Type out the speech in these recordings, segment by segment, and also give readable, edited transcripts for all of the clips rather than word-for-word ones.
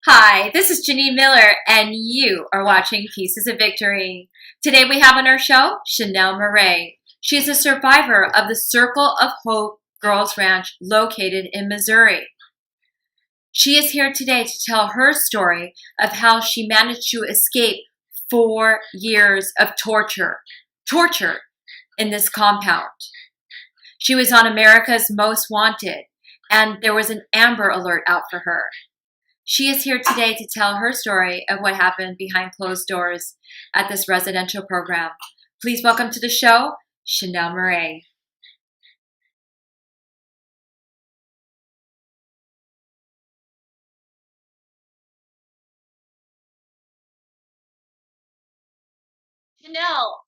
Hi, this is Janine Miller, and you are watching Pieces of Victory. Today we have on our show Chanel Maré. She is a survivor of the Circle of Hope Girls Ranch located in Missouri. She is here today to tell her story of how she managed to escape 4 years of torture in this compound. She was on America's Most Wanted, and there was an Amber Alert out for her. She is here today to tell her story of what happened behind closed doors at this residential program. Please welcome to the show, Chanel Maré. Chanel,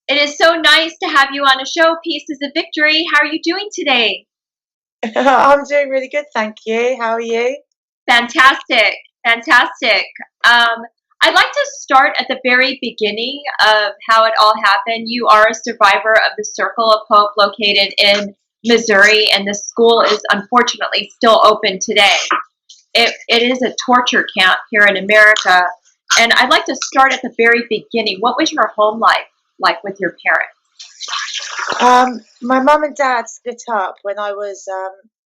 it is so nice to have you on a show, Pieces of Victory. How are you doing today? I'm doing really good, thank you. How are you? Fantastic, fantastic. Um, I'd like to start at the very beginning of how it all happened. You are a survivor of the Circle of Hope located in Missouri, and the school is unfortunately still open today. It is a torture camp here in America, and I'd like to start at the very beginning. What was your home life like with your parents? My mum and dad split up when I was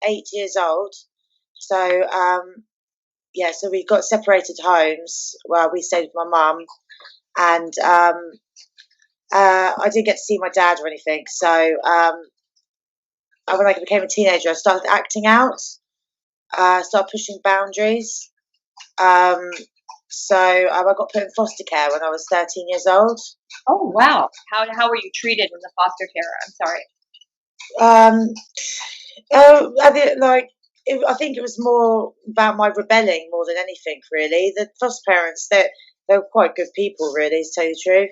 8 years old. So yeah, so we got separated homes. Well, we stayed with my mum, and I didn't get to see my dad or anything. So when I became a teenager, I started acting out. Started pushing boundaries. Um, I got put in foster care when I was 13 years old. Oh wow! How were you treated in the foster care? I'm sorry. Um, oh, I think it was more about my rebelling more than anything, really. The foster parents, they were quite good people, really, to tell you the truth.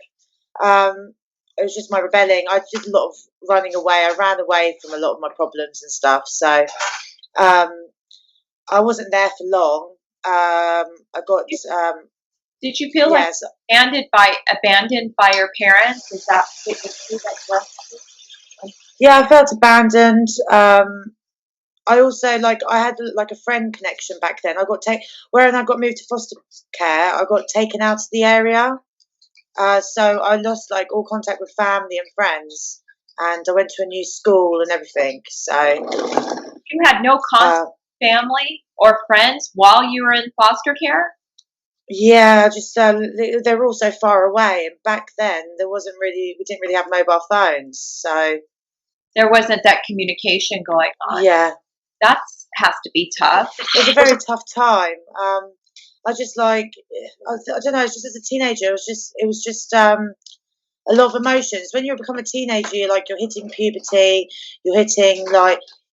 It was just my rebelling. I did a lot of running away. I ran away from a lot of my problems and stuff. So um, I wasn't there for long. I got Did you feel like yes, abandoned by your parents? Is that what yeah. I felt abandoned. I also I had like a friend connection back then. I got when I got moved to foster care. I got taken out of the area, so I lost like all contact with family and friends, and I went to a new school and everything. So you had no contact uh, with family or friends while you were in foster care? yeah, just they were all so far away, and back then we didn't really have mobile phones. So There wasn't that communication going on. yeah, That has to be tough. it was a very tough time. I just I don't know. It's just as a teenager, it was just a lot of emotions. When you become a teenager, you're hitting puberty, you're hitting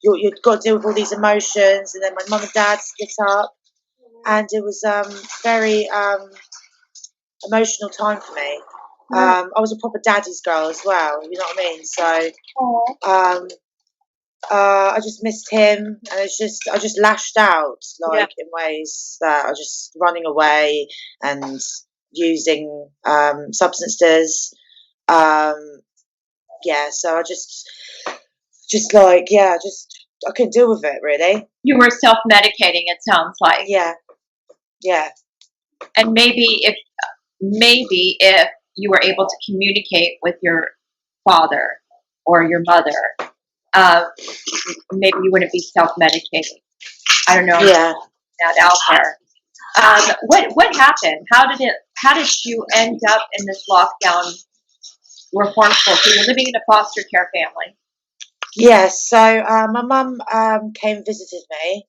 you've got to deal with all these emotions. And then my mum and dad split up, and it was very emotional time for me. I was a proper daddy's girl as well. You know what I mean? So Oh. um, I just missed him, and I just lashed out Yeah. in ways that I just running away and using substances. Um, yeah, so just I couldn't deal with it really. You were self-medicating, it sounds like. Yeah, yeah, And maybe if you were able to communicate with your father or your mother, uh, maybe you wouldn't be self-medicating. I don't know yeah. that out there. What happened? How did you end up in this lockdown reform school? So you're living in a foster care family. Yes. So my mum came and visited me,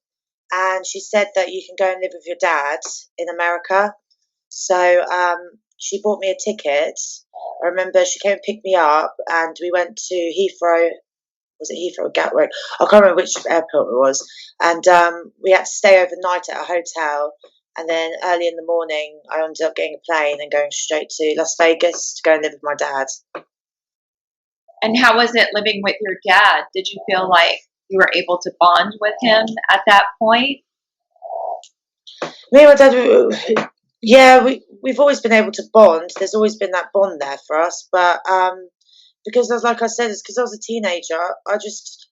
and she said that you can go and live with your dad in America. So she bought me a ticket. I remember she came and picked me up, and we went to Heathrow. Was it Heathrow or Gatwick? I can't remember which airport it was. And we had to stay overnight at a hotel. And then early in the morning, I ended up getting a plane and going straight to Las Vegas to go and live with my dad. And how was it living with your dad? Did you feel like you were able to bond with him at that point? Me and my dad, yeah, we've always been able to bond. There's always been that bond there for us. But because, like I said, it's because I was a teenager. I just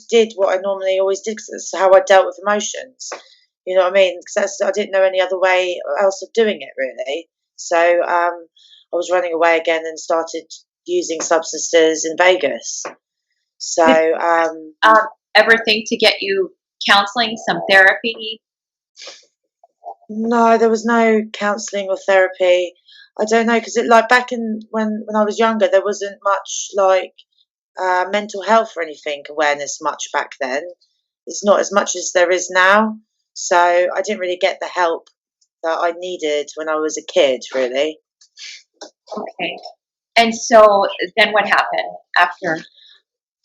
did what I normally always did because that's how I dealt with emotions. You know what I mean? Because I didn't know any other way else of doing it, really. So I was running away again and started using substances in Vegas. So Did ever think to get you counseling, some therapy? no, there was no counselling or therapy. I don't know because it like back in when I was younger, there wasn't much like mental health or anything awareness much back then. It's not as much as there is now. So I didn't really get the help that I needed when I was a kid, really. Okay. And so then what happened after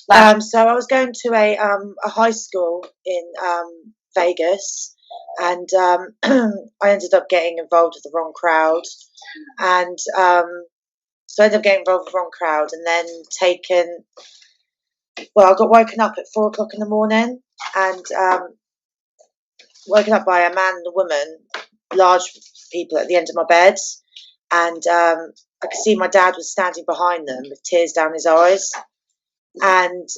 last? So I was going to a high school in Vegas, and I ended up getting involved with the wrong crowd, and so I ended up getting involved with the wrong crowd, and then taken. Well, I got woken up at 4 o'clock in the morning, and woken up by a man and a woman, large people at the end of my bed, and I could see my dad was standing behind them with tears down his eyes, and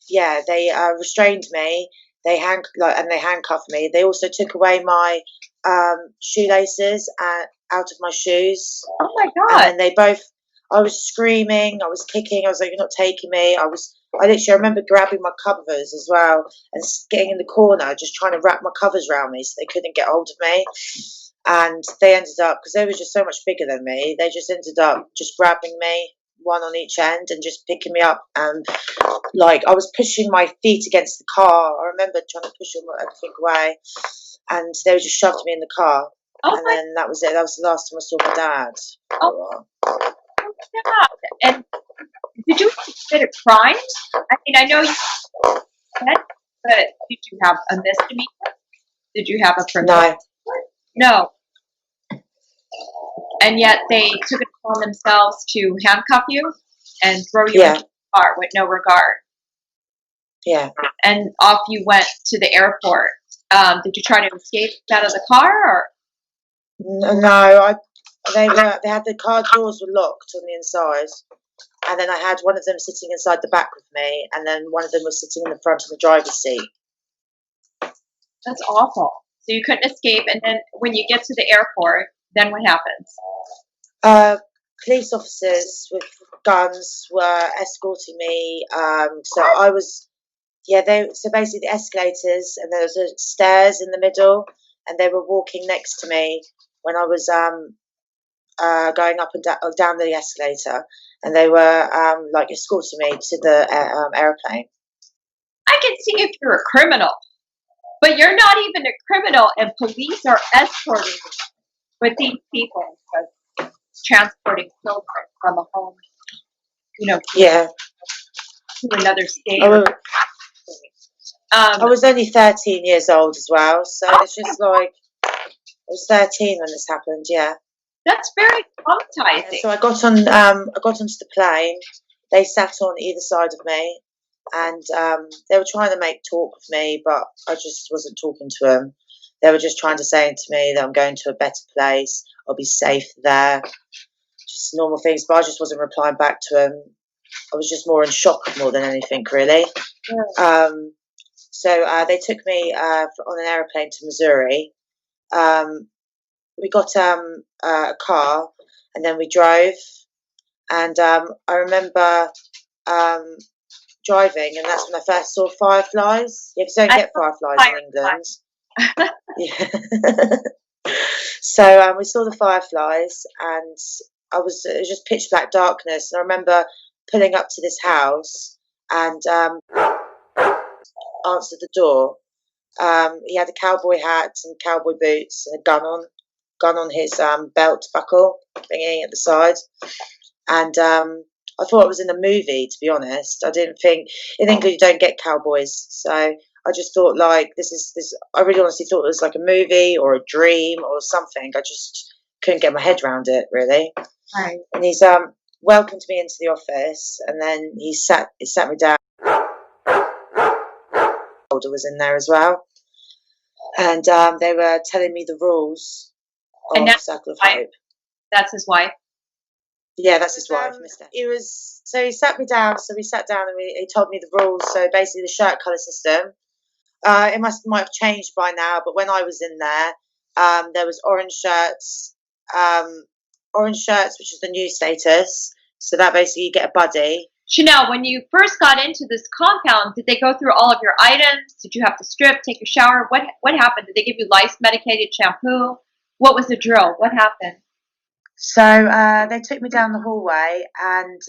yeah, they restrained me. And they handcuffed me. They also took away my shoelaces out of my shoes, Oh my and God. then they both. I was screaming. I was kicking. I was like, "You're not taking me." I literally I remember grabbing my covers as well and getting in the corner, just trying to wrap my covers around me so they couldn't get hold of me. And they ended up, because they were just so much bigger than me, they just ended up just grabbing me, one on each end, and just picking me up. And like I was pushing my feet against the car. I remember trying to push everything away, and they just shoved me in the car. Oh And my, then that was it. That was the last time I saw my dad. oh my God. And did you commit a crime? I mean, I know you said, but did you have a misdemeanor? Did you have a criminal? No, No. And yet they took it upon themselves to handcuff you and throw you yeah, into the car with no regard. yeah. And off you went to the airport. Did you try to escape out of the car, or No, they had the car doors were locked on the inside, and then I had one of them sitting inside the back with me, and then one of them was sitting in the front of the driver's seat. that's awful. So you couldn't escape, and then when you get to the airport, then what happens? Uh, Police officers with guns were escorting me. So I was, yeah, they so basically the escalators, and there was a stairs in the middle, and they were walking next to me when I was going up and down the escalator, and they were like escorting me to the airplane. I can see if you're a criminal, but you're not even a criminal, and police are escorting you with these people because transporting children from a home, Yeah, to another state. I Or, was, I was only 13 years old as well, so it's just like I was 13 when this happened. Yeah. that's very Yeah, traumatizing. so I got onto the plane. They sat on either side of me, and they were trying to make talk with me, but I just wasn't talking to them. They were just trying to say to me that I'm going to a better place. I'll be safe there. Just normal things, but I just wasn't replying back to them. I was just more in shock more than anything, really. Um, so they took me on an aeroplane to Missouri. We got a car, and then we drove. And I remember um, driving, and that's when I first saw fireflies. Yeah, 'cause you don't I get fireflies in England. Yeah. So we saw the fireflies, and it was just pitch black darkness. And I remember pulling up to this house and answered the door. He had a cowboy hat and cowboy boots and a gun on his belt buckle thingy at the side. And I thought it was in a movie. To be honest, I didn't think in England you don't get cowboys, so I just thought like this is this. I really honestly thought it was like a movie or a dream or something. I just couldn't get my head around it really. Right. And he's welcomed me into the office, and then he sat me down. Older was in there as well, and they were telling me the rules And of Circle of Hope. that's his wife. Yeah, that's his wife, Mister. He was so he sat me down. So we sat down and he told me the rules. So basically, the shirt color system. It might have changed by now, but when I was in there was orange shirts, which is the new status. So that basically you get a buddy. Chanel, when you first got into this compound, did they go through all of your items? Did you have to strip, take a shower? What happened? Did they give you lice medicated shampoo? What was the drill? What happened? So they took me down the hallway, and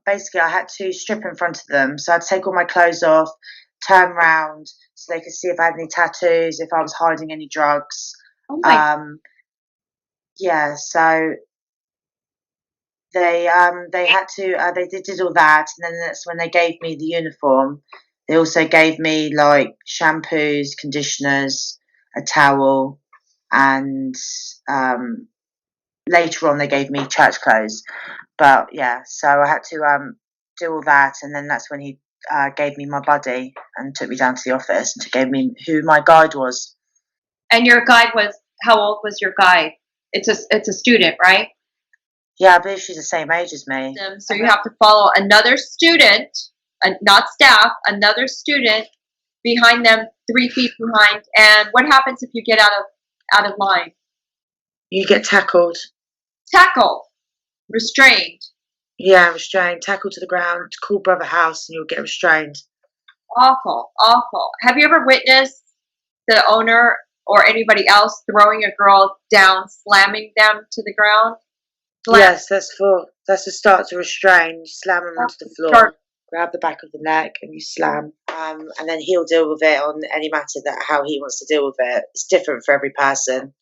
basically I had to strip in front of them. So I'd take all my clothes off, turn round so they could see if I had any tattoos, if I was hiding any drugs. Oh my! Yeah, so they had to they did all that, and then that's when they gave me the uniform. They also gave me like shampoos, conditioners, a towel, and later on they gave me church clothes. But yeah, so I had to do all that, and then that's when he gave me my buddy and took me down to the office and gave me who my guide was. And your guide was, how old was your guide? It's a student, right? Yeah, I believe she's the same age as me. So you have to follow another student, not staff, another student behind them, 3 feet behind. And what happens if you get out of line? You get tackled. Tackled, restrained. Yeah, restrained, tackled to the ground, call brother house, and you'll get restrained. Awful, awful. Have you ever witnessed the owner or anybody else throwing a girl down, slamming them to the ground? Yes, that's the start to restrain. You slam them onto the floor, grab the back of the neck, and you slam. And then he'll deal with it on any matter that how he wants to deal with it. It's different for every person.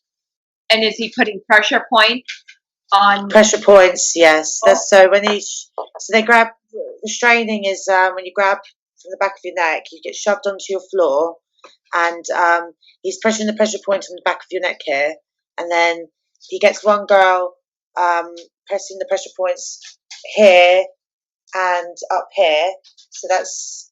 And is he putting pressure points on? Pressure points, yes. That's so when so they grab. Restraining is when you grab from the back of your neck, you get shoved onto your floor, and he's pressing the pressure point on the back of your neck here, and then he gets one girl pressing the pressure points here and up here. So that's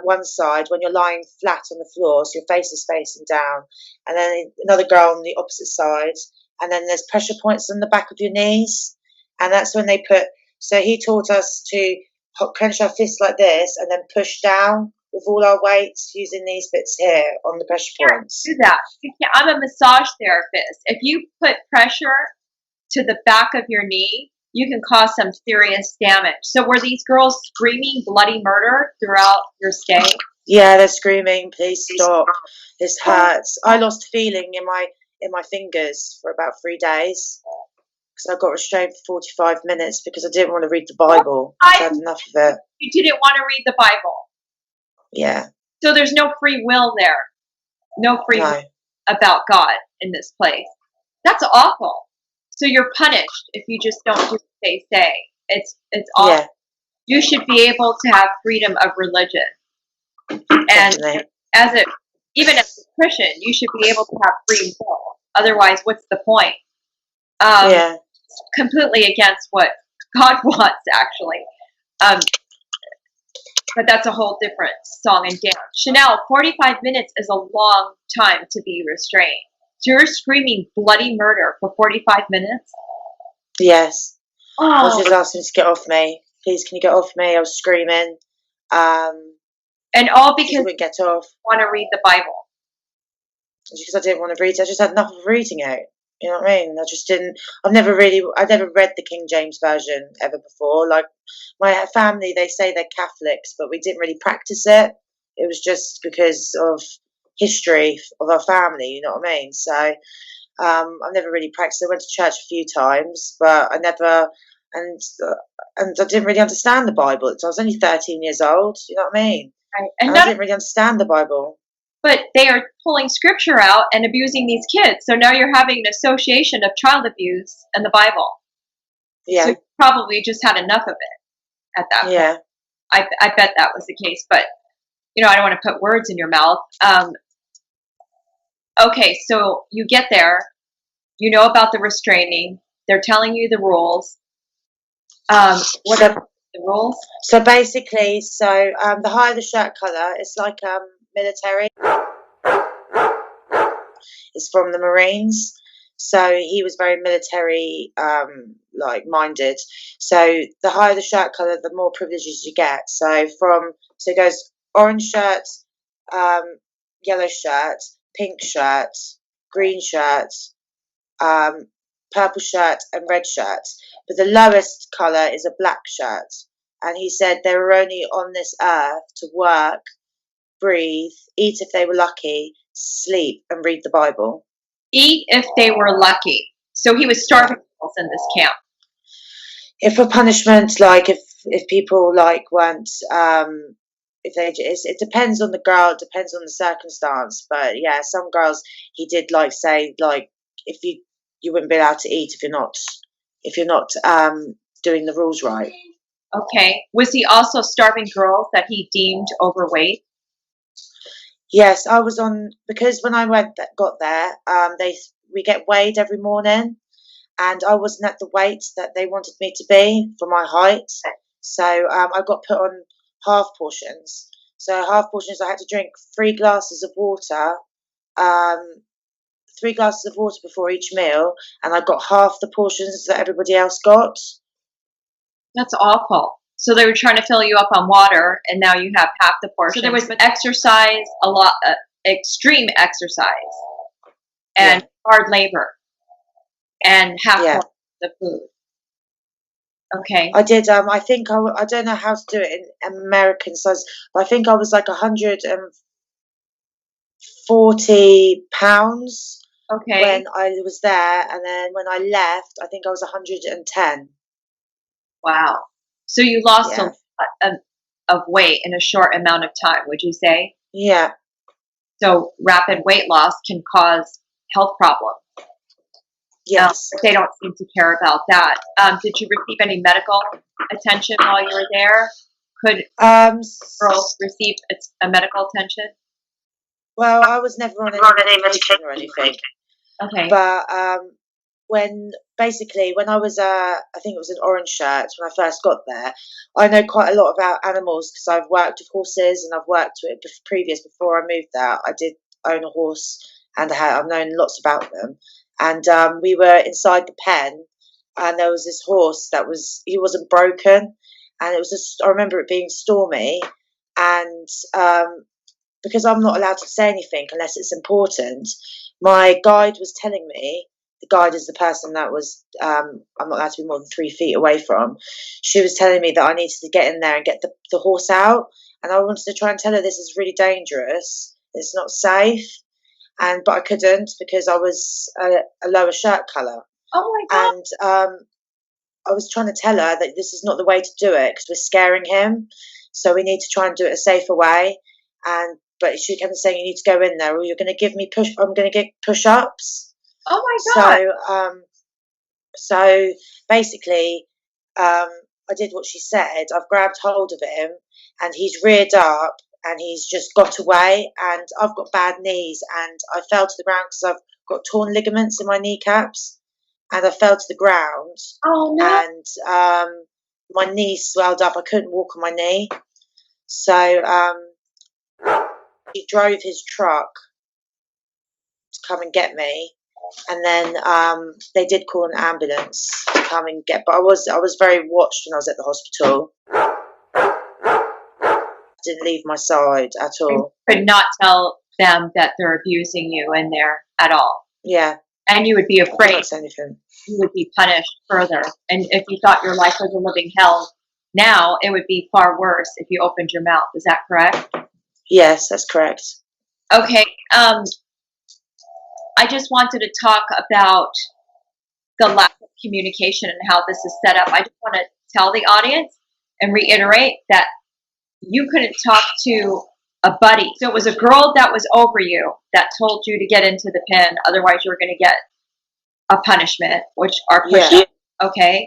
one side when you're lying flat on the floor, so your face is facing down, and then another girl on the opposite side, and then there's pressure points on the back of your knees, and that's when they put. So he taught us to clench our fists like this and then push down with all our weights using these bits here on the pressure points. Do that. I'm a massage therapist. If you put pressure to the back of your knee, you can cause some serious damage. So were these girls screaming bloody murder throughout your stay? Yeah, they're screaming, please stop. This hurts. I lost feeling in my fingers for about 3 days because I got restrained for 45 minutes because I didn't want to read the Bible. I had enough of it. You didn't want to read the Bible? Yeah. So there's no free will there. No free will about God in this place. That's awful. So you're punished if you just don't do what they say. It's awful. Yeah. You should be able to have freedom of religion. And even as a Christian, you should be able to have free will. Otherwise, what's the point? It's completely against what God wants, actually. But that's a whole different song and dance. Chanel, 45 minutes is a long time to be restrained. So you're screaming bloody murder for 45 minutes? Yes. I was just asking to get off me. Please, can you get off me? I was screaming. And all because you wouldn't get off. Want to read the Bible. It's because I didn't want to read it. I just had enough of reading it. You know what I mean? I just didn't. I've never read the King James version ever before. Like my family, they say they're Catholics, but we didn't really practice it. It was just because of history of our family. You know what I mean? So I've never really practiced. I went to church a few times, but I never. And I didn't really understand the Bible. I was only 13 years old. You know what I mean? Right. And I didn't really understand the Bible. But they are pulling scripture out and abusing these kids. So now you're having an association of child abuse and the Bible. Yeah. So you probably just had enough of it at that point. Yeah. I bet that was the case. But, I don't want to put words in your mouth. Okay, so you get there. You know about the restraining. They're telling you the rules. What are the rules? So basically, the higher the shirt colour, it's like military. It's from the Marines. So he was very military minded. So the higher the shirt colour, the more privileges you get. So it goes orange shirt, um, yellow shirt, pink shirt, green shirt, um, purple shirt, and red shirt. But the lowest colour is a black shirt. And he said they were only on this earth to work, breathe, eat if they were lucky, sleep, and read the Bible. Eat if they were lucky. So he was starving girls in this camp. If for punishment, like if people like weren't, if they just, it depends on the girl, it depends on the circumstance. But yeah, some girls he did like say like if you wouldn't be allowed to eat if you're not doing the rules right. Okay. Was he also starving girls that he deemed overweight? Yes, I was on because when I got there, we get weighed every morning, and I wasn't at the weight that they wanted me to be for my height. So I got put on half portions. So half portions, I had to drink 3 glasses of water, 3 glasses of water before each meal, and I got half the portions that everybody else got. That's awful. So they were trying to fill you up on water, and now you have half the portion. So there was exercise, a lot, extreme exercise, and hard labor, and half the food. Okay. I did. I think I don't know how to do it in American size, but I think I was like 140 pounds when I was there, and then when I left, I think I was 110. Wow. So you lost a lot of weight in a short amount of time, would you say? Yeah. So rapid weight loss can cause health problems. Yes. They don't seem to care about that. Did you receive any medical attention while you were there? Could girls receive a medical attention? Well, I was never on any medication or anything. Okay. But when I was, I think it was an orange shirt when I first got there, I know quite a lot about animals because I've worked with horses and I've worked with before I moved there. I did own a horse and I've known lots about them. And we were inside the pen, and there was this horse he wasn't broken, and I remember it being stormy, and because I'm not allowed to say anything unless it's important, my guide was telling me. The guide is the person that was I'm not allowed to be more than 3 feet away from. She was telling me that I needed to get in there and get the horse out, and I wanted to try and tell her this is really dangerous. It's not safe. But I couldn't because I was a lower shirt colour. Oh my God. And I was trying to tell her that this is not the way to do it because we're scaring him. So we need to try and do it a safer way. But she kept saying, you need to go in there or you're going to give me I'm going to get push-ups. Oh my God. So basically, I did what she said. I've grabbed hold of him and he's reared up. And he's just got away, and I've got bad knees, and I fell to the ground because I've got torn ligaments in my kneecaps, and I fell to the ground. Oh no! And my knee swelled up. I couldn't walk on my knee, so he drove his truck to come and get me, and then they did call an ambulance to come and get. But I was very watched when I was at the hospital. Didn't leave my side at all. You could not tell them that they're abusing you in there at all. Yeah. And you would be afraid anything. You would be punished further. And if you thought your life was a living hell, now it would be far worse if you opened your mouth. Is that correct? Yes, that's correct. Okay. I just wanted to talk about the lack of communication and how this is set up. I just want to tell the audience and reiterate that you couldn't talk to a buddy. So it was a girl that was over you that told you to get into the pen, otherwise you were going to get a punishment, which are push-ups. Okay.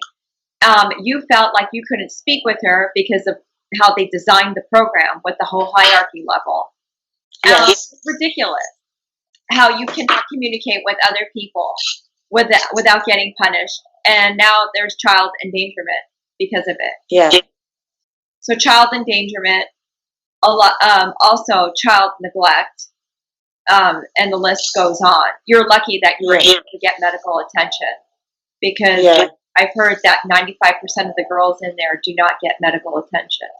You felt like you couldn't speak with her because of how they designed the program with the whole hierarchy level. It's ridiculous how you cannot communicate with other people without getting punished. And now there's child endangerment because of it. Yeah. So child endangerment, also child neglect, and the list goes on. You're lucky that you were able to get medical attention because I've heard that 95% of the girls in there do not get medical attention.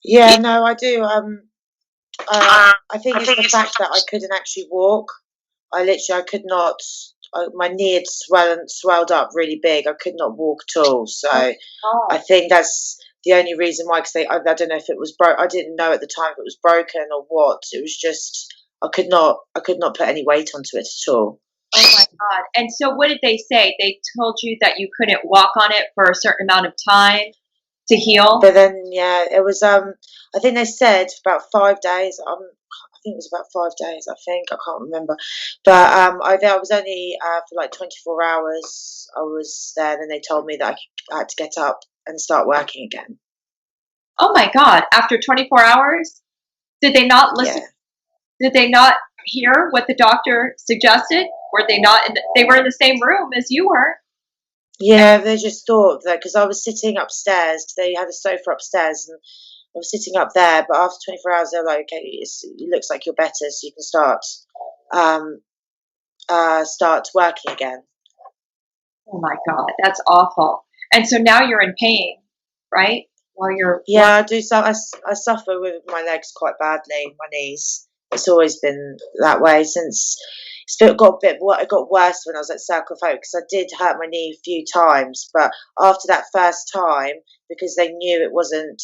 Yeah, no, I do. I think it's the fact that I couldn't actually walk. I could not. My knee had swelled up really big. I could not walk at all. So Oh, I God. think that's the only reason why. Because I don't know if it was broke. I didn't know at the time if it was broken or what. It was just I could not put any weight onto it at all. Oh my God. And so what did they say? They told you that you couldn't walk on it for a certain amount of time to heal? But then, yeah, it was. I think they said about 5 days. I think it was about 5 days. I think I can't remember. But I was only for like 24 hours. I was there. Then they told me that I had to get up and start working again. Oh my God. After 24 hours? Did they not listen? Yeah, Did they not hear what the doctor suggested? Were they not they were in the same room as you were? yeah. They just thought that because I was sitting upstairs. They had a sofa upstairs, and I was sitting up there. But after 24 hours, they're like, "Okay, it looks like you're better, so you can um, start working again." Oh my God, that's awful. And so now you're in pain, right? While you're Yeah, I do. So I suffer with my legs quite badly, my knees. It's always been that way since it got a bit. It got worse when I was at Circle Folk because I did hurt my knee a few times. But after that first time, because they knew it wasn't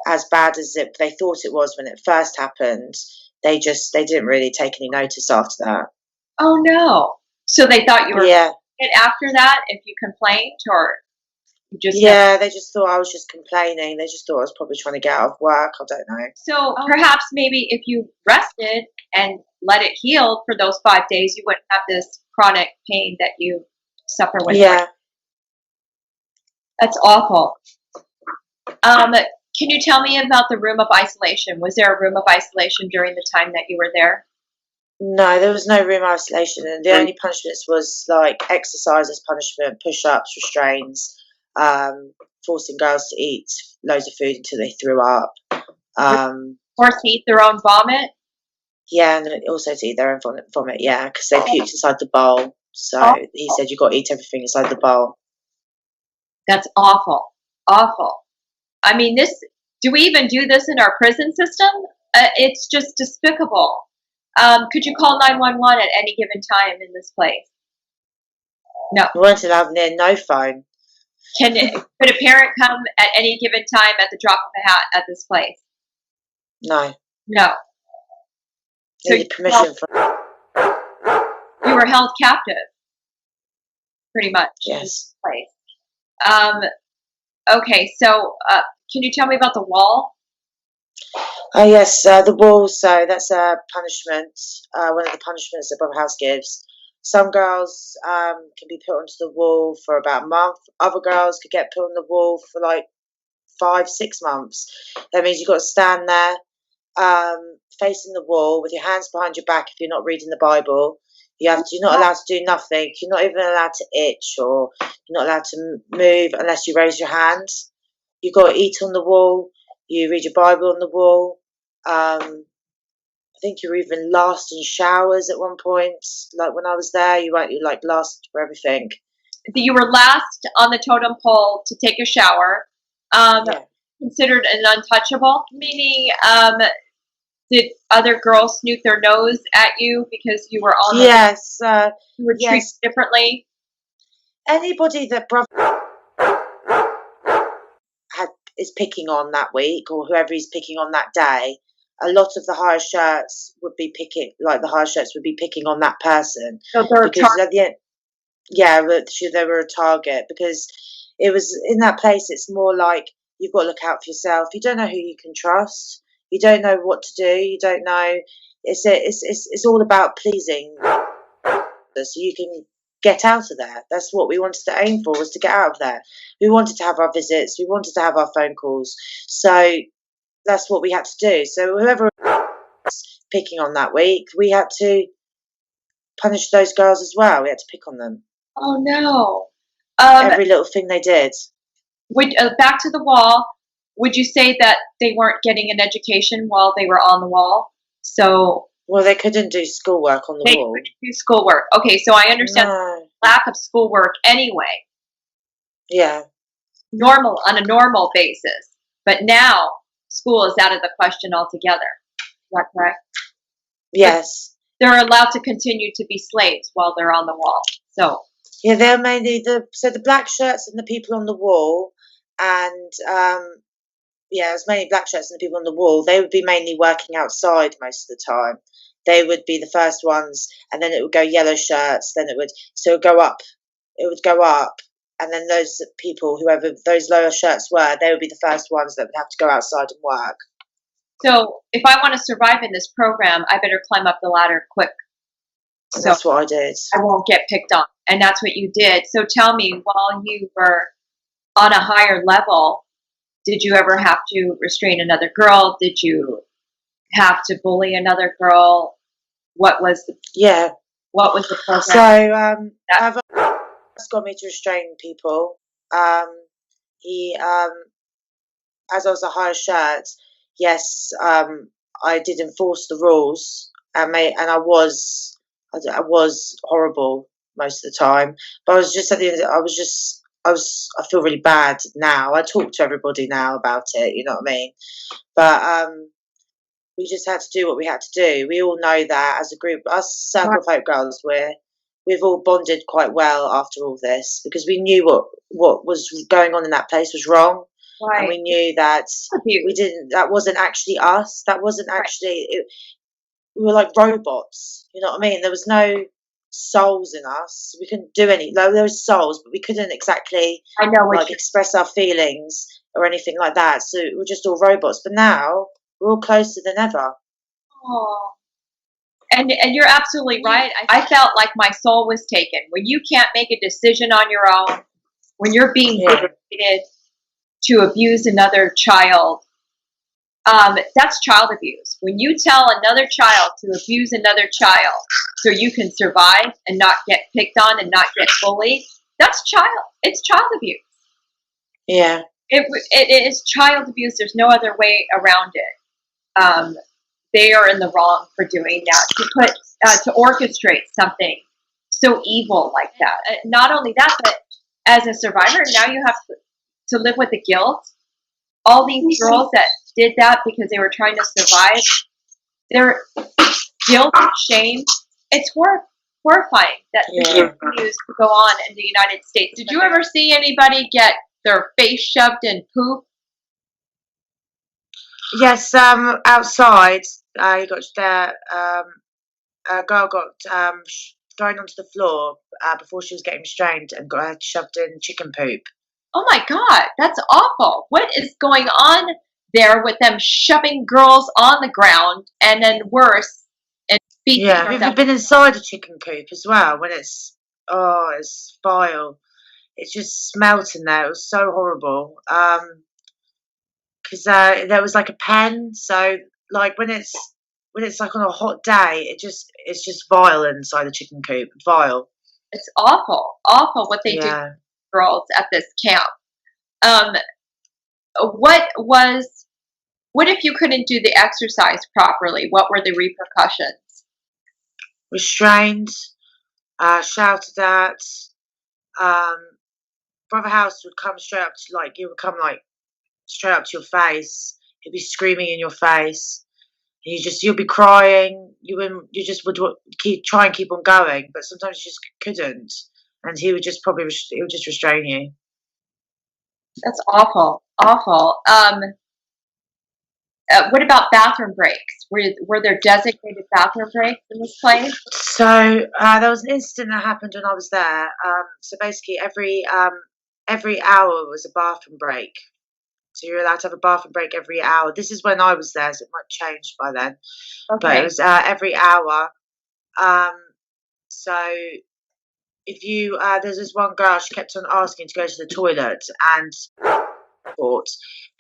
as bad as they thought it was when it first happened, they didn't really take any notice after that. oh no. So they thought you were Yeah, it after that if you complained or you just never. yeah. They just thought I was just complaining. They just thought I was probably trying to get out of work. I don't know. So perhaps maybe if you rested and let it heal for those 5 days, you wouldn't have this chronic pain that you suffer with right. Yeah. That's awful. Can you tell me about the room of isolation? Was there a room of isolation during the time that you were there? No, there was no room isolation, and the only punishments was like exercise as punishment, push-ups, restraints, forcing girls to eat loads of food until they threw up. Were Um, forced to eat their own vomit? yeah, and then also to eat their own vomit. Yeah, because they puked inside the bowl. So Oh, he said you got to eat everything inside the bowl. that's awful. Awful. I mean, this. Do we even do this in our prison system? It's just despicable. Could you call 911 at any given time in this place? No. We weren't allowed near no phone. Could a parent come at any given time at the drop of a hat at this place? No, No. So needed permission from. you were held captive, pretty much, in this Yes. place. Um, okay, so can you tell me about the wall? Oh yes, the wall. So that's a punishment. One of the punishments that Brother House gives. Some girls can be put onto the wall for about a month. Other girls could get put on the wall for like 5, 6 months. That means you've got to stand there, facing the wall with your hands behind your back. If you're not reading the Bible, you're not allowed to do nothing. You're not even allowed to itch, or you're not allowed to move unless you raise your hands. You've got to eat on the wall. You read your Bible on the wall. I think you were even last in showers at one point. Like when I was there, you weren't you like last for everything. You were last on the totem pole to take a shower, um, Yeah. considered an untouchable, meaning did other girls snoot their nose at you because you were on the Yes. you were treated Yes. differently? Anybody that brother had is picking on that week, or whoever he's picking on that day, a lot of the higher shirts would be picking, like the higher shirts would be picking on that person So they're because at the end, yeah, they were a target because it was in that place. It's more like you've got to look out for yourself. You don't know who you can trust. You don't know what to do. You don't know. It's all about pleasing, so you can get out of there. That's what we wanted to aim for, was to get out of there. We wanted to have our visits. We wanted to have our phone calls. So that's what we had to do. So whoever was picking on that week, we had to punish those girls as well. We had to pick on them. oh no. Um, Every little thing they did. back to the wall. Would you say that they weren't getting an education while they were on the wall? So Well, they couldn't do schoolwork on the they wall. couldn't do schoolwork. Okay, so I understand No. the lack of schoolwork anyway, Yeah. normal on a normal basis. But now school is out of the question altogether. Is that correct? Yes. But they're allowed to continue to be slaves while they're on the wall. So yeah, they're mainly the black shirts and the people on the wall, and yeah, it was mainly black shirts and the people on the wall. They would be mainly working outside most of the time. They would be the first ones, and then it would go yellow shirts. Then it would go up. It would go up, and then those people, whoever those lower shirts were, they would be the first ones that would have to go outside and work. So if I want to survive in this program, I better climb up the ladder quick. And that's what I did. I won't get picked on, and that's what you did. So tell me, while you were on a higher level, did you ever have to restrain another girl? Did you have to bully another girl? What was the program? So I've got me to restrain people. He as I was a higher shirt, yes, I did enforce the rules, and I was horrible most of the time. But I was just at the end. I feel really bad now. I talk to everybody now about it. You know what I mean? But we just had to do what we had to do. We all know that as a group, us Circle of Hope girls, we've all bonded quite well after all this, because we knew what was going on in that place was wrong. Right. And we knew that that wasn't actually us. That wasn't actually, we were like robots. You know what I mean? There was no souls in us. We couldn't do any, there was souls, but we couldn't exactly express our feelings or anything like that. So we're just all robots. But now we're all closer than ever. Oh. And you're absolutely right. I felt like my soul was taken. When you can't make a decision on your own, when you're being dictated to abuse another child, that's child abuse. When you tell another child to abuse another child so you can survive and not get picked on and not get bullied, it's child abuse. Yeah. It is child abuse. There's no other way around it. They are in the wrong for doing that, to orchestrate something so evil like that. Not only that, but as a survivor, now you have to live with the guilt. All these girls that did that because they were trying to survive, their guilt and shame, it's horrifying that this continues to go on in the United States. Did you ever see anybody get their face shoved in poop? Yes, outside, you got there. A girl got thrown onto the floor before she was getting restrained and got shoved in chicken poop. Oh my God, that's awful. What is going on there with them shoving girls on the ground, and then worse, and feeding them? We've been inside a chicken coop as well when it's vile. It just smelt in there. It was so horrible. Because there was like a pen, so like when it's like on a hot day, it's just vile inside the chicken coop. Vile. It's awful what they do to girls at this camp. What if you couldn't do the exercise properly? What were the repercussions? Restrained, shouted at. Brother House would come straight up to straight up to your face. He'd be screaming in your face. You'll be crying. You just would try and keep on going, but sometimes you just couldn't, and he would just restrain you. That's awful. What about bathroom breaks? Were there designated bathroom breaks in this place? So there was an incident that happened when I was there. So basically, every hour was a bathroom break. So you're allowed to have a bathroom break every hour. This is when I was there, so it might change by then. Okay. But it was every hour. So if you, there's this one girl, she kept on asking to go to the toilet, and thought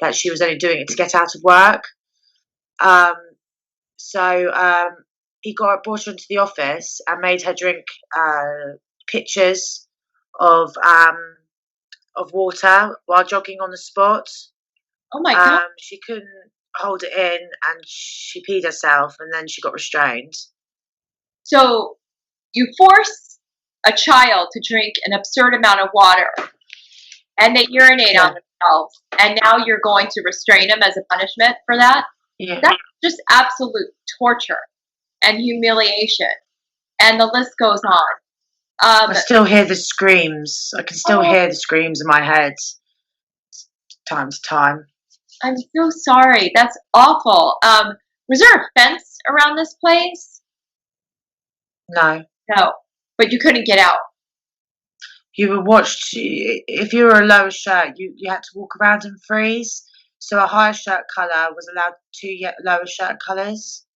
that she was only doing it to get out of work. So he brought her into the office and made her drink pitchers of water while jogging on the spot. Oh my God. She couldn't hold it in, and she peed herself, and then she got restrained. So you force a child to drink an absurd amount of water, and they urinate on them themselves, and now you're going to restrain them as a punishment for that. Yeah. That's just absolute torture and humiliation, and the list goes on. I still hear the screams. I can still hear the screams in my head time to time. I'm so sorry. That's awful. Was there a fence around this place? No. No, but you couldn't get out. You were watched, if you were a lower shirt, you had to walk around and freeze. So a higher shirt colour was allowed two lower shirt colours.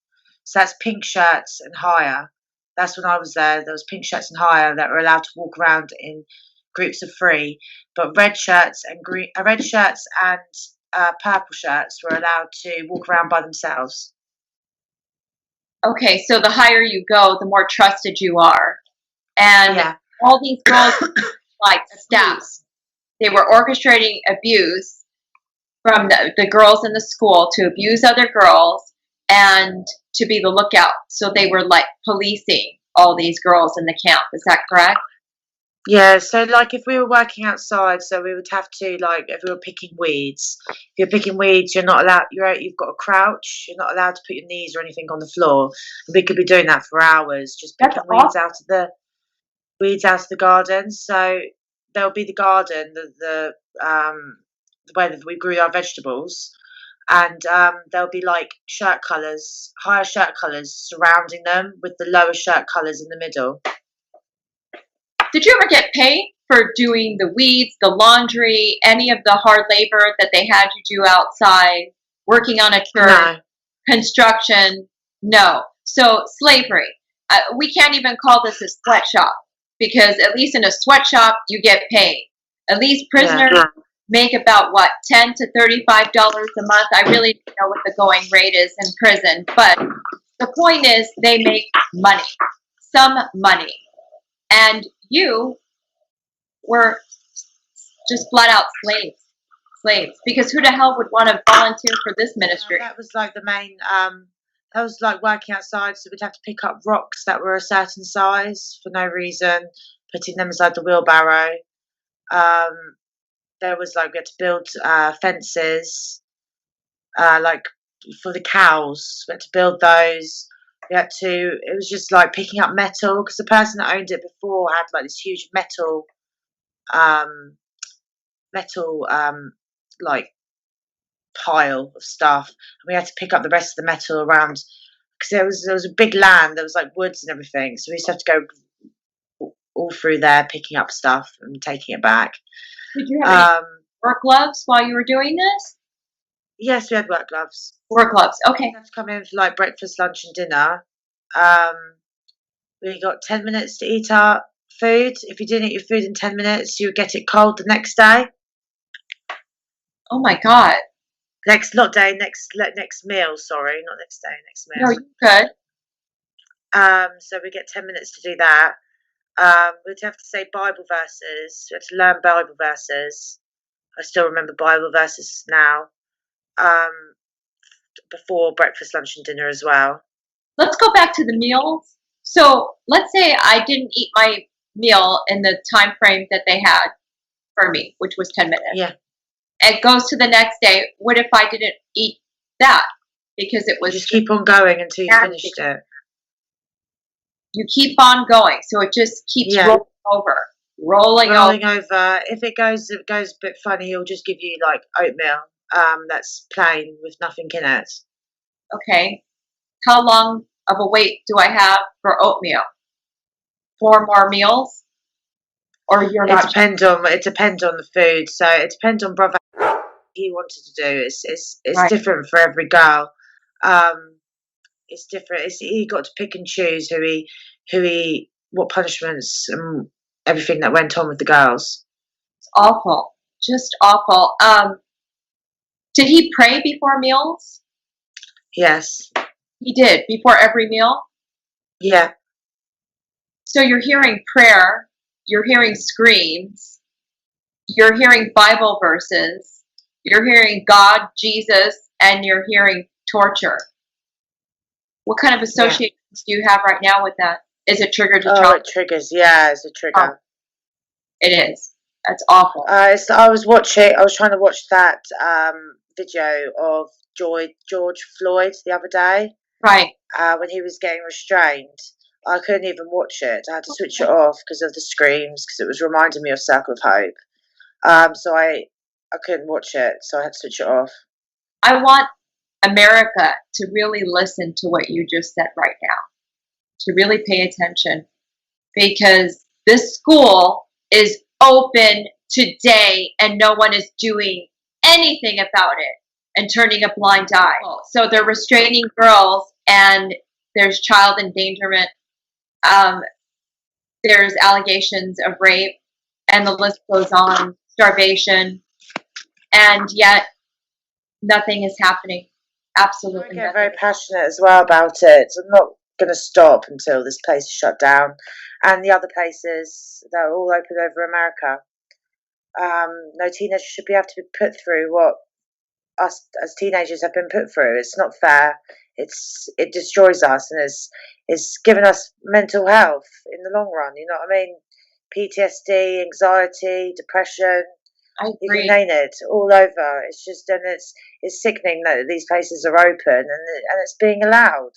So that's pink shirts and higher. That's when I was there. There was pink shirts and higher that were allowed to walk around in groups of three. But red shirts and purple shirts were allowed to walk around by themselves. Okay, so the higher you go, the more trusted you are. And all these girls like staffs. They were orchestrating abuse from the girls in the school to abuse other girls and to be the lookout. So they were like policing all these girls in the camp. Is that correct? Yeah, so like if we were working outside, so we would have to, like, if we were picking weeds. If you're picking weeds, you're not allowed. You've got to crouch. You're not allowed to put your knees or anything on the floor. And we could be doing that for hours, just picking weeds out of the garden. So there'll be the garden, the way that we grew our vegetables, and there'll be like shirt colours, higher shirt colours surrounding them with the lower shirt colours in the middle. Did you ever get paid for doing the weeds, the laundry, any of the hard labor that they had you do outside, working on a church, No. construction? No. So slavery. We can't even call this a sweatshop because at least in a sweatshop you get paid. At least prisoners make about what, $10 to $35 a month. I really don't know what the going rate is in prison, but the point is they make money, some money. And you were just flat out slaves. Because who the hell would want to volunteer for this ministry? That was like the main. That was like working outside, so we'd have to pick up rocks that were a certain size for no reason, putting them inside the wheelbarrow. There was like we had to build fences, like for the cows. We had to build those. It was just like picking up metal because the person that owned it before had like this huge metal like pile of stuff, and we had to pick up the rest of the metal around because there was a big land. There was like woods and everything, so we used to have to go all through there picking up stuff and taking it back. Did you have any work gloves while you were doing this? Yes, we had work gloves. Work gloves, okay. We had to come in for like breakfast, lunch, and dinner. We got 10 minutes to eat our food. If you didn't eat your food in 10 minutes, you would get it cold the next day. Oh my God. Next meal, sorry, not next day, next meal. No, you could. So we get 10 minutes to do that. We'd have to say Bible verses. We had to learn Bible verses. I still remember Bible verses now. Before breakfast, lunch, and dinner as well. Let's go back to the meals. So let's say I didn't eat my meal in the time frame that they had for me, which was 10 minutes. Yeah. It goes to the next day. What if I didn't eat that? Because it was... You just keep on going until you finished it. You keep on going. So it just keeps rolling over. If it goes a bit funny, he'll just give you like oatmeal that's plain with nothing in it. Okay. How long of a wait do I have for oatmeal? 4 more meals? Or you're not? It depends on the food. So it depends on brother what he wanted to do. It's right. Different for every girl. It's different. He got to pick and choose what punishments and everything that went on with the girls. It's awful. Just awful. Did he pray before meals? Yes. He did? Before every meal? Yeah. So you're hearing prayer, you're hearing screams, you're hearing Bible verses, you're hearing God, Jesus, and you're hearing torture. What kind of associations do you have right now with that? Is it triggered to it triggers. Yeah, it's a trigger. Oh, it is. That's awful. I was watching. I was trying to watch that video of George Floyd the other day Right. when he was getting restrained. I couldn't even watch it. I had to switch it off because of the screams, because it was reminding me of Circle of Hope. So I couldn't watch it, so I had to switch it off. I want America to really listen to what you just said right now, to really pay attention, because this school is open today and no one is doing anything about it and turning a blind eye. So they're restraining girls, and there's child endangerment. Um, there's allegations of rape, and the list goes on, starvation, and yet nothing is happening. Absolutely I get nothing. very passionate as well about it. I'm not going to stop until this place is shut down, and the other places that are all open over America. No teenager should be able to be put through what us as teenagers have been put through. It's not fair. It destroys us, and it's given us mental health in the long run. You know what I mean? PTSD, anxiety, depression. I You can agree. name it all over. It's just, and it's sickening that these places are open and it's being allowed.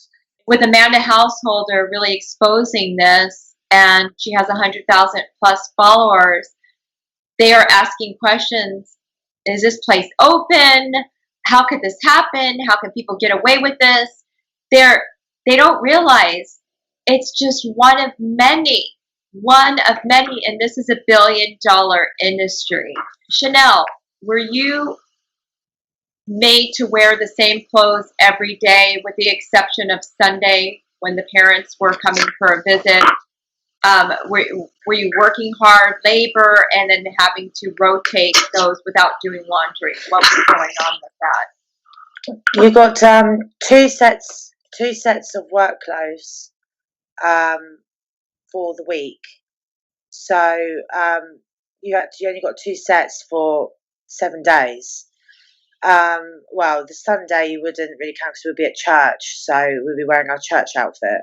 With Amanda Householder really exposing this, and she has 100,000 plus followers, they are asking questions. Is this place open? How could this happen? How can people get away with this? They're, they don't realize it's just one of many, and this is $1 billion industry. Chanel, were you made to wear the same clothes every day, with the exception of Sunday when the parents were coming for a visit? Were you working hard labor and then having to rotate those without doing laundry? What was going on with that? You got two sets of work clothes for the week. So you only got two sets for 7 days. Well, the Sunday you wouldn't really count because we'd be at church, so we'd be wearing our church outfit.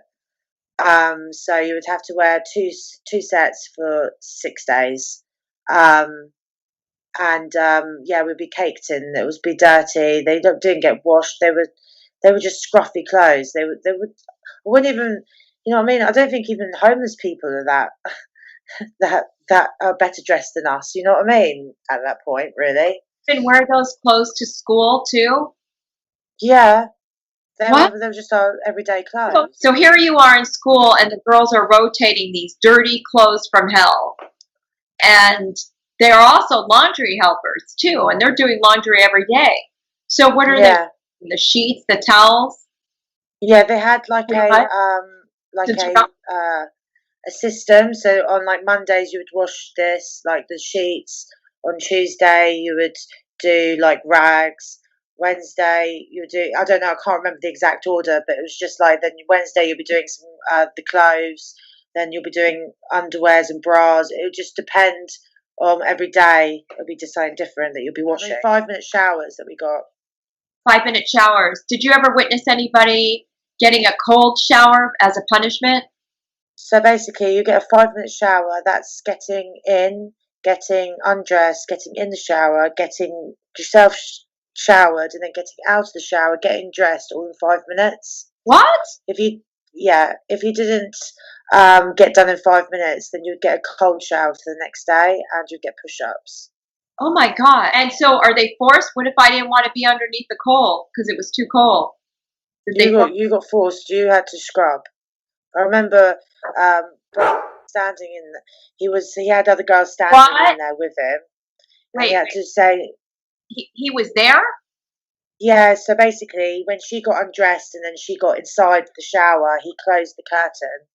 So you would have to wear two sets for 6 days. And yeah, we'd be caked in. It would be dirty. Didn't get washed. They were just scruffy clothes. They would I wouldn't even, you know what I mean. I don't think even homeless people are that that are better dressed than us. You know what I mean? At that point, really. And wear those clothes to school too? Yeah, What? they were just our everyday clothes. So here you are in school, and the girls are rotating these dirty clothes from hell. And they're also laundry helpers too, and they're doing laundry every day. So what are Yeah, they? The sheets, the towels? yeah. They had like What? like To dry? a system. So on like Mondays you would wash this like the sheets. On Tuesday you would do like rags. Wednesday you would do, I don't know, I can't remember the exact order, but it was just like then Wednesday you'll be doing some the clothes, then you'll be doing underwears and bras. It would just depend on every day. It'll be just something different that you'll be washing. 5 minute showers that we got. 5 minute showers. Did you ever witness anybody getting a cold shower as a punishment? So basically, you get a 5 minute shower. That's getting in, getting undressed, getting in the shower, getting yourself showered, and then getting out of the shower, getting dressed, all in 5 minutes. What? If you, yeah, if you didn't get done in 5 minutes, then you'd get a cold shower for the next day, and you'd get push-ups. Oh my God. And so are they forced? What if I didn't want to be underneath the coal because it was too cold? Did they You got forced. You had to scrub. I remember standing in. He had other girls standing what? in there with him. And he Wait, had to say, he was there? yeah. So basically, when she got undressed and then she got inside the shower, he closed the curtain,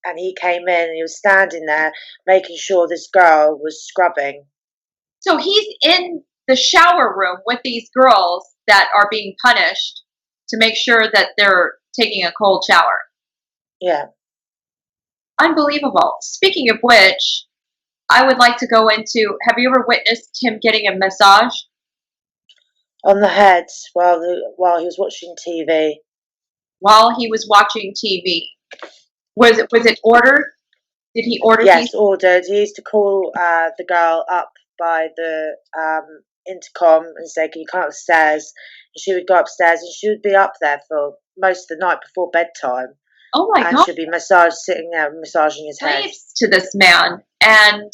and he came in and he was standing there making sure this girl was scrubbing. So he's in the shower room with these girls that are being punished to make sure that they're taking a cold shower. Yeah. Unbelievable. Speaking of which, I would like to go into, have you ever witnessed him getting a massage? On the head while he was watching TV. While he was watching TV. Was it ordered? Did he order Yes, these? ordered. He used to call the girl up by the intercom and say, "Can you come upstairs?" And she would go upstairs, and she would be up there for most of the night before bedtime, Oh my and God, she'd be massaged, sitting there massaging his head. slaves to this man. And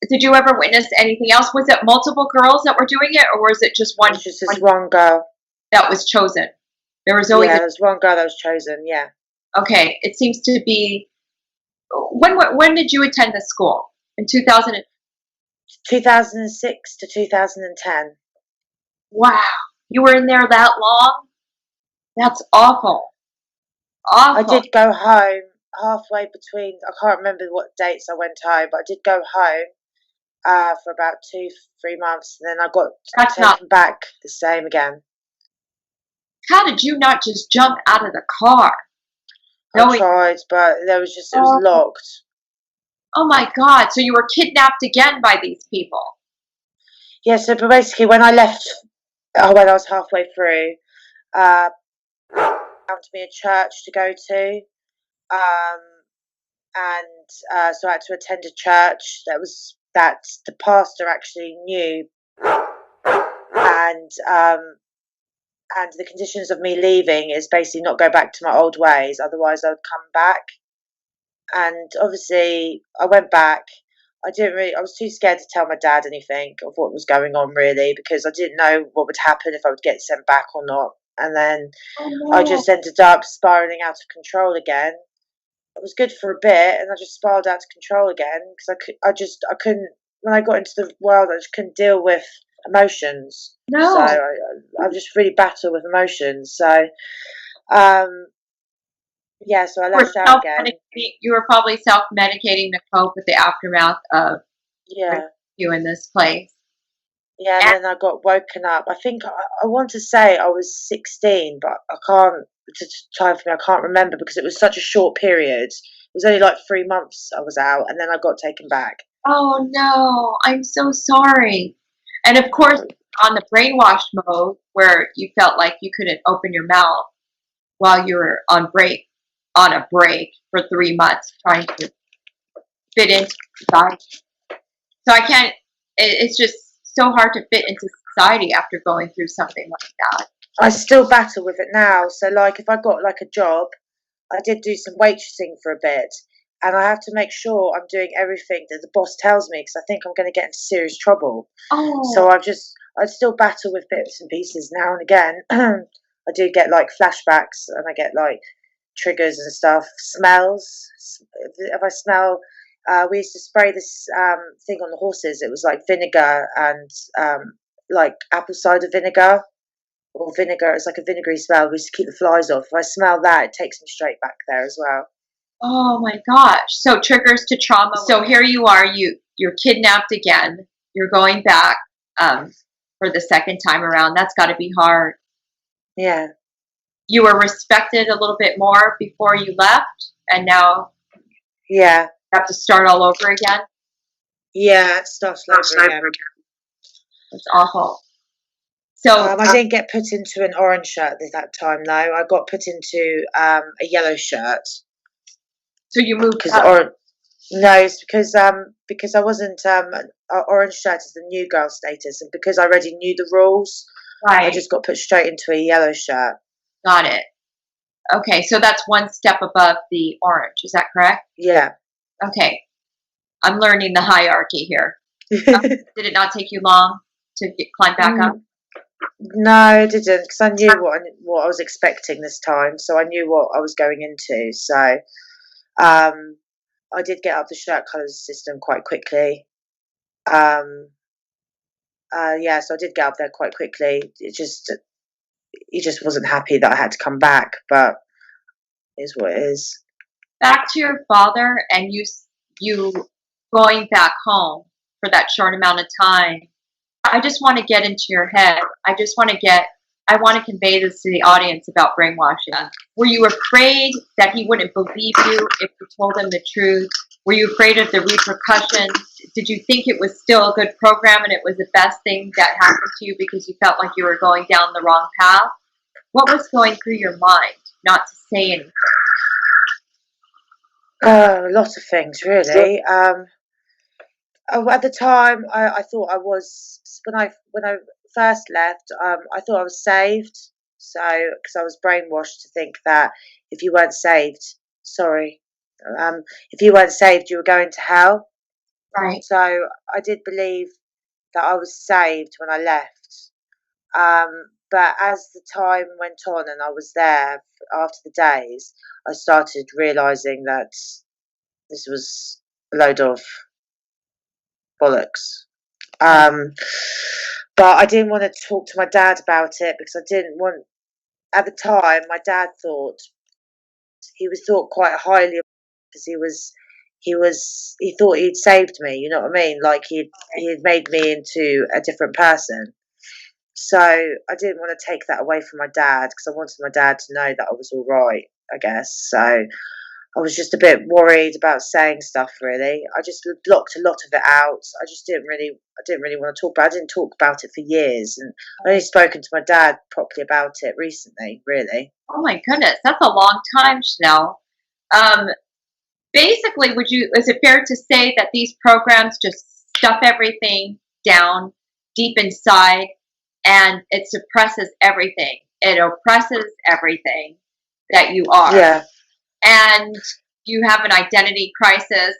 did you ever witness anything else? Was it multiple girls that were doing it, or was it just It one, was just this one one girl. that was chosen? There was always Yeah, there was one girl that was chosen. Yeah, okay. It seems to be. When did you attend the school? In 2000. 2006 to 2010. Wow, you were in there that long? That's awful. I Awful. did go home halfway between. I can't remember what dates I went home, but I did go home for about 2, 3 months, and then I got That's not. taken back the same again. How did you not just jump out of the car? I Knowing, tried, but it was oh, locked. oh my God. So you were kidnapped again by these people. Yeah, so but basically when I left, when I was halfway through, uh, found me a church to go to, um, and so I had to attend a church that the pastor actually knew, and the conditions of me leaving is basically not go back to my old ways, otherwise I would come back. And obviously, I went back. I was too scared to tell my dad anything of what was going on, really, because I didn't know what would happen if I would get sent back or not. And then Oh I no. just ended up spiraling out of control again. It was good for a bit, and I just spiraled out of control again because I couldn't, when I got into the world, I just couldn't deal with emotions. So No. I just really battle with emotions. So, um, yeah, so I You were lashed out again. self-medicating. You were probably self-medicating to cope with the aftermath of Yeah. you in this place. Yeah, and And then I got woken up. I think I want to say I was 16, but I can't. It's time for me. I can't remember because it was such a short period. It was only like 3 months I was out, and then I got taken back. oh no, I'm so sorry. And of course, on the brainwashed mode where you felt like you couldn't open your mouth while you were on a break for 3 months trying to fit into society. So I can't. It's just so hard to fit into society after going through something like that. I still battle with it now. So, like, if I got like a job, I did do some waitressing for a bit, and I have to make sure I'm doing everything that the boss tells me because I think I'm going to get into serious trouble. Oh, So I still battle with bits and pieces now and again. I do get like flashbacks, and I get like triggers and stuff. Smells. If I smell, we used to spray this thing on the horses. It was like vinegar and like apple cider vinegar or vinegar. It's like a vinegary smell. We used to keep the flies off. If I smell that, it takes me straight back there as well. oh my gosh. So triggers to trauma. So here you are, you're kidnapped again. You're going back for the second time around. That's got to be hard. Yeah. You were respected a little bit more before you left, and now Yeah. you have to start all over again. Yeah. It starts over again. It's awful. So I didn't get put into an orange shirt at that time, though. I got put into a yellow shirt so you moved because up. or no, it's because I wasn't orange shirt is the new girl status, and because I already knew the rules, I Right. just got put straight into a yellow shirt. Got it. Okay, so that's one step above the orange. Is that correct? Yeah. Okay. I'm learning the hierarchy here. Did it not take you long to climb back up? No, it didn't, because I knew what I was expecting this time, so I knew what I was going into. So I did get up the shirt colours system quite quickly. Um, yeah, so I did get up there quite quickly. He just wasn't happy that I had to come back, but it is what it is. Back to your father and you going back home for that short amount of time. I just want to get into your head. I want to convey this to the audience about brainwashing. Were you afraid that he wouldn't believe you if you told him the truth? Were you afraid of the repercussions? Did you think it was still a good program and it was the best thing that happened to you because you felt like you were going down the wrong path? What was going through your mind not to say anything? A lot of things, really. At the time, I thought I was when I first left. I thought I was saved. So, because I was brainwashed to think that if you weren't saved, sorry, if you weren't saved, you were going to hell. Right. So I did believe that I was saved when I left. But as the time went on and I was there after the days, I started realizing that this was a load of bollocks. Um, but I didn't want to talk to my dad about it because I didn't want. At the time, my dad thought he was thought quite highly of because he thought he'd saved me. You know what I mean? Like he'd made me into a different person. So I didn't want to take that away from my dad because I wanted my dad to know that I was all right. I guess so. I was just a bit worried about saying stuff. Really, I just blocked a lot of it out. I didn't really want to talk about. I didn't talk about it for years, and I only spoken to my dad properly about it recently. Really. Oh my goodness, that's a long time, Chanel. Um, Basically, is it fair to say that these programs just stuff everything down deep inside and it suppresses everything? It oppresses everything that you are. Yeah. And you have an identity crisis.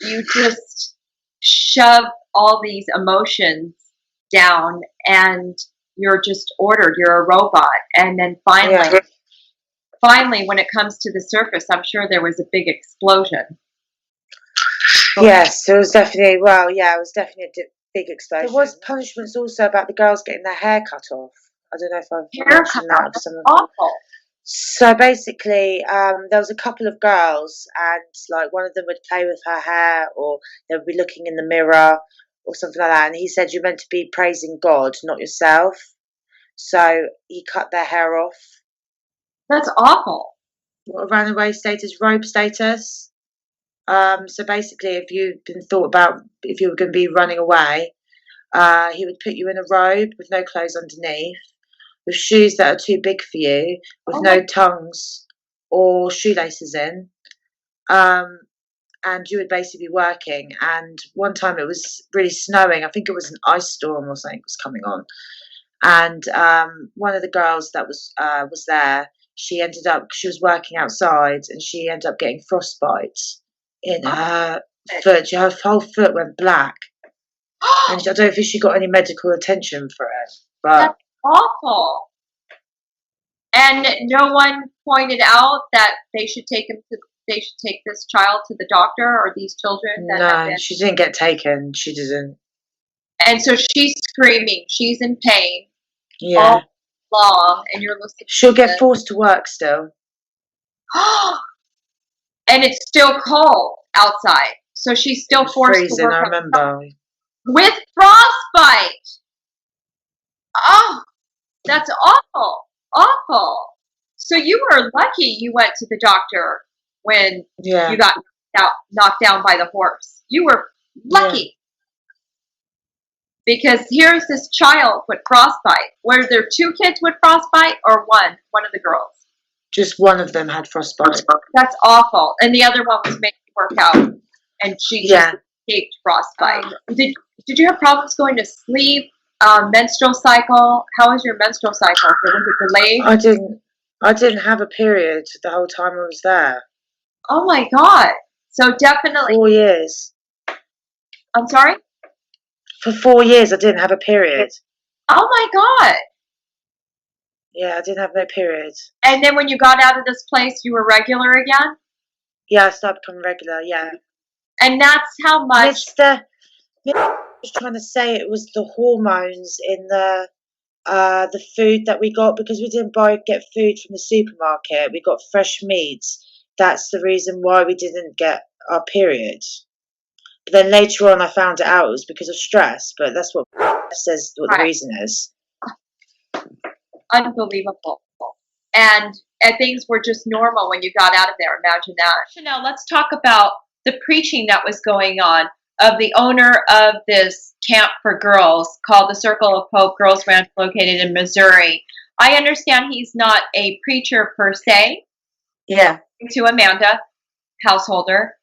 You just shove all these emotions down and you're just ordered, you're a robot. And then Yeah. finally, when it comes to the surface, I'm sure there was a big explosion. Yes, it was definitely. Well, yeah, it was definitely a big explosion. There was punishments also about the girls getting their hair cut off. I don't know if I've mentioned that. That's awful. So basically, there was a couple of girls, and like one of them would play with her hair, or they would be looking in the mirror, or something like that. And he said, "You're meant to be praising God, not yourself." So he cut their hair off. That's awful. What a runaway status, robe status. So basically, if you've been thought about if you were going to be running away, he would put you in a robe with no clothes underneath, with shoes that are too big for you, with no tongues or shoelaces in. And you would basically be working. And one time it was really snowing. I think it was an ice storm or something was coming on. And one of the girls that was there, she was working outside, and she ended up getting frostbite in her foot. Her whole foot went black. And I don't know if she got any medical attention for it. But that's awful. And no one pointed out that they should take this child to the doctor or these children. No, she didn't get taken. She didn't. And so she's screaming. She's in pain. Yeah. All long, and you're listening. She'll get forced to work still. And it's still cold outside, so she's still forced freezing, to work. I remember. With frostbite. Oh, that's awful. Awful. So you were lucky you went to the doctor when you got knocked down by the horse. You were lucky. Because here's this child with frostbite. Were there two kids with frostbite or one of the girls? Just one of them had frostbite. That's awful. And the other one was making work out, and she just escaped frostbite. Did you have problems going to sleep? Menstrual cycle? How was your menstrual cycle? Was it delayed? I didn't have a period the whole time I was there. Oh my God. So definitely 4 years. I'm sorry? For 4 years I didn't have a period. Oh my God. Yeah, I didn't have no period. And then when you got out of this place, you were regular again? Yeah, I started becoming regular, yeah. And that's how much... I was trying to say it was the hormones in the food that we got, because we didn't get food from the supermarket. We got fresh meats. That's the reason why we didn't get our period. But then later on I found it out it was because of stress, but that's what says what the reason is. Unbelievable. And things were just normal when you got out of there. Imagine that. Chanel, let's talk about the preaching that was going on of the owner of this camp for girls called the Circle of Hope Girls Ranch, located in Missouri. I understand he's not a preacher per se. Yeah. To Amanda. householder.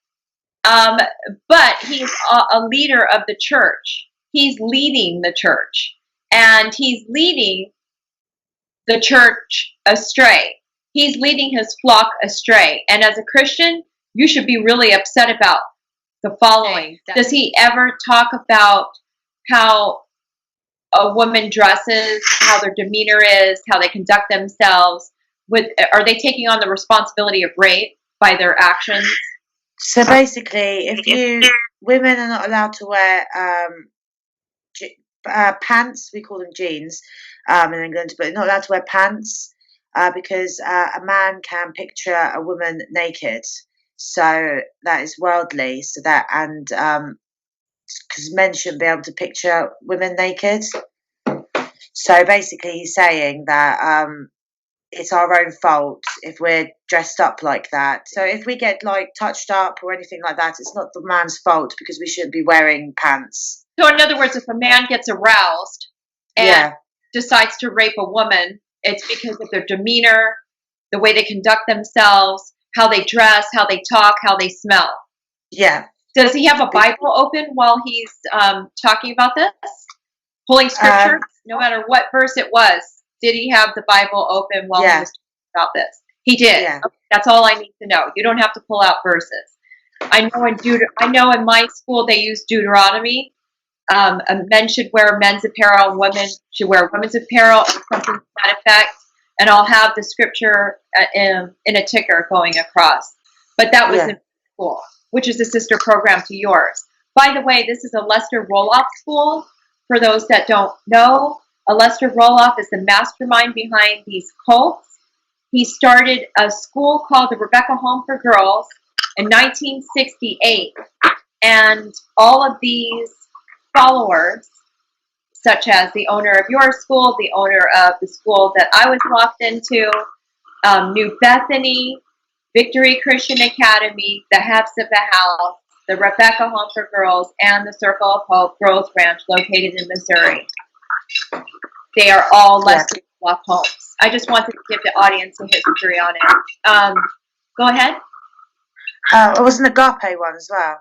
But he's a leader of the church. He's leading the church, and he's leading the church astray. He's leading his flock astray. And as a Christian, you should be really upset about the following. Does he ever talk about how a woman dresses, how their demeanor is, how they conduct themselves? Are they taking on the responsibility of rape by their actions? So basically, women are not allowed to wear pants. We call them jeans in England, but not allowed to wear pants because a man can picture a woman naked. So that is worldly. So that because men shouldn't be able to picture women naked. So basically, he's saying that it's our own fault if we're dressed up like that. So if we get like touched up or anything like that, it's not the man's fault because we shouldn't be wearing pants. So in other words, if a man gets aroused and decides to rape a woman, it's because of their demeanor, the way they conduct themselves, how they dress, how they talk, how they smell. Yeah. Does he have a Bible open while he's talking about this? Pulling scripture? No matter what verse it was, did he have the Bible open while he was talking about this? He did. Yeah. Okay, that's all I need to know. You don't have to pull out verses. I know in my school they use Deuteronomy. Men should wear men's apparel, and women should wear women's apparel, and something to that effect. And I'll have the scripture in a ticker going across. But that was in school, which is a sister program to yours. By the way, this is a Lester Roloff school. For those that don't know, Lester Roloff is the mastermind behind these cults. He started a school called the Rebecca Home for Girls in 1968. And all of these followers, such as the owner of your school, the owner of the school that I was locked into, New Bethany, Victory Christian Academy, the Hefs of the House, the Rebecca Home for Girls, and the Circle of Hope Girls Ranch located in Missouri. They are all Lester Roloff homes. I just wanted to give the audience a history on it. Go ahead. It was an Agape one as well.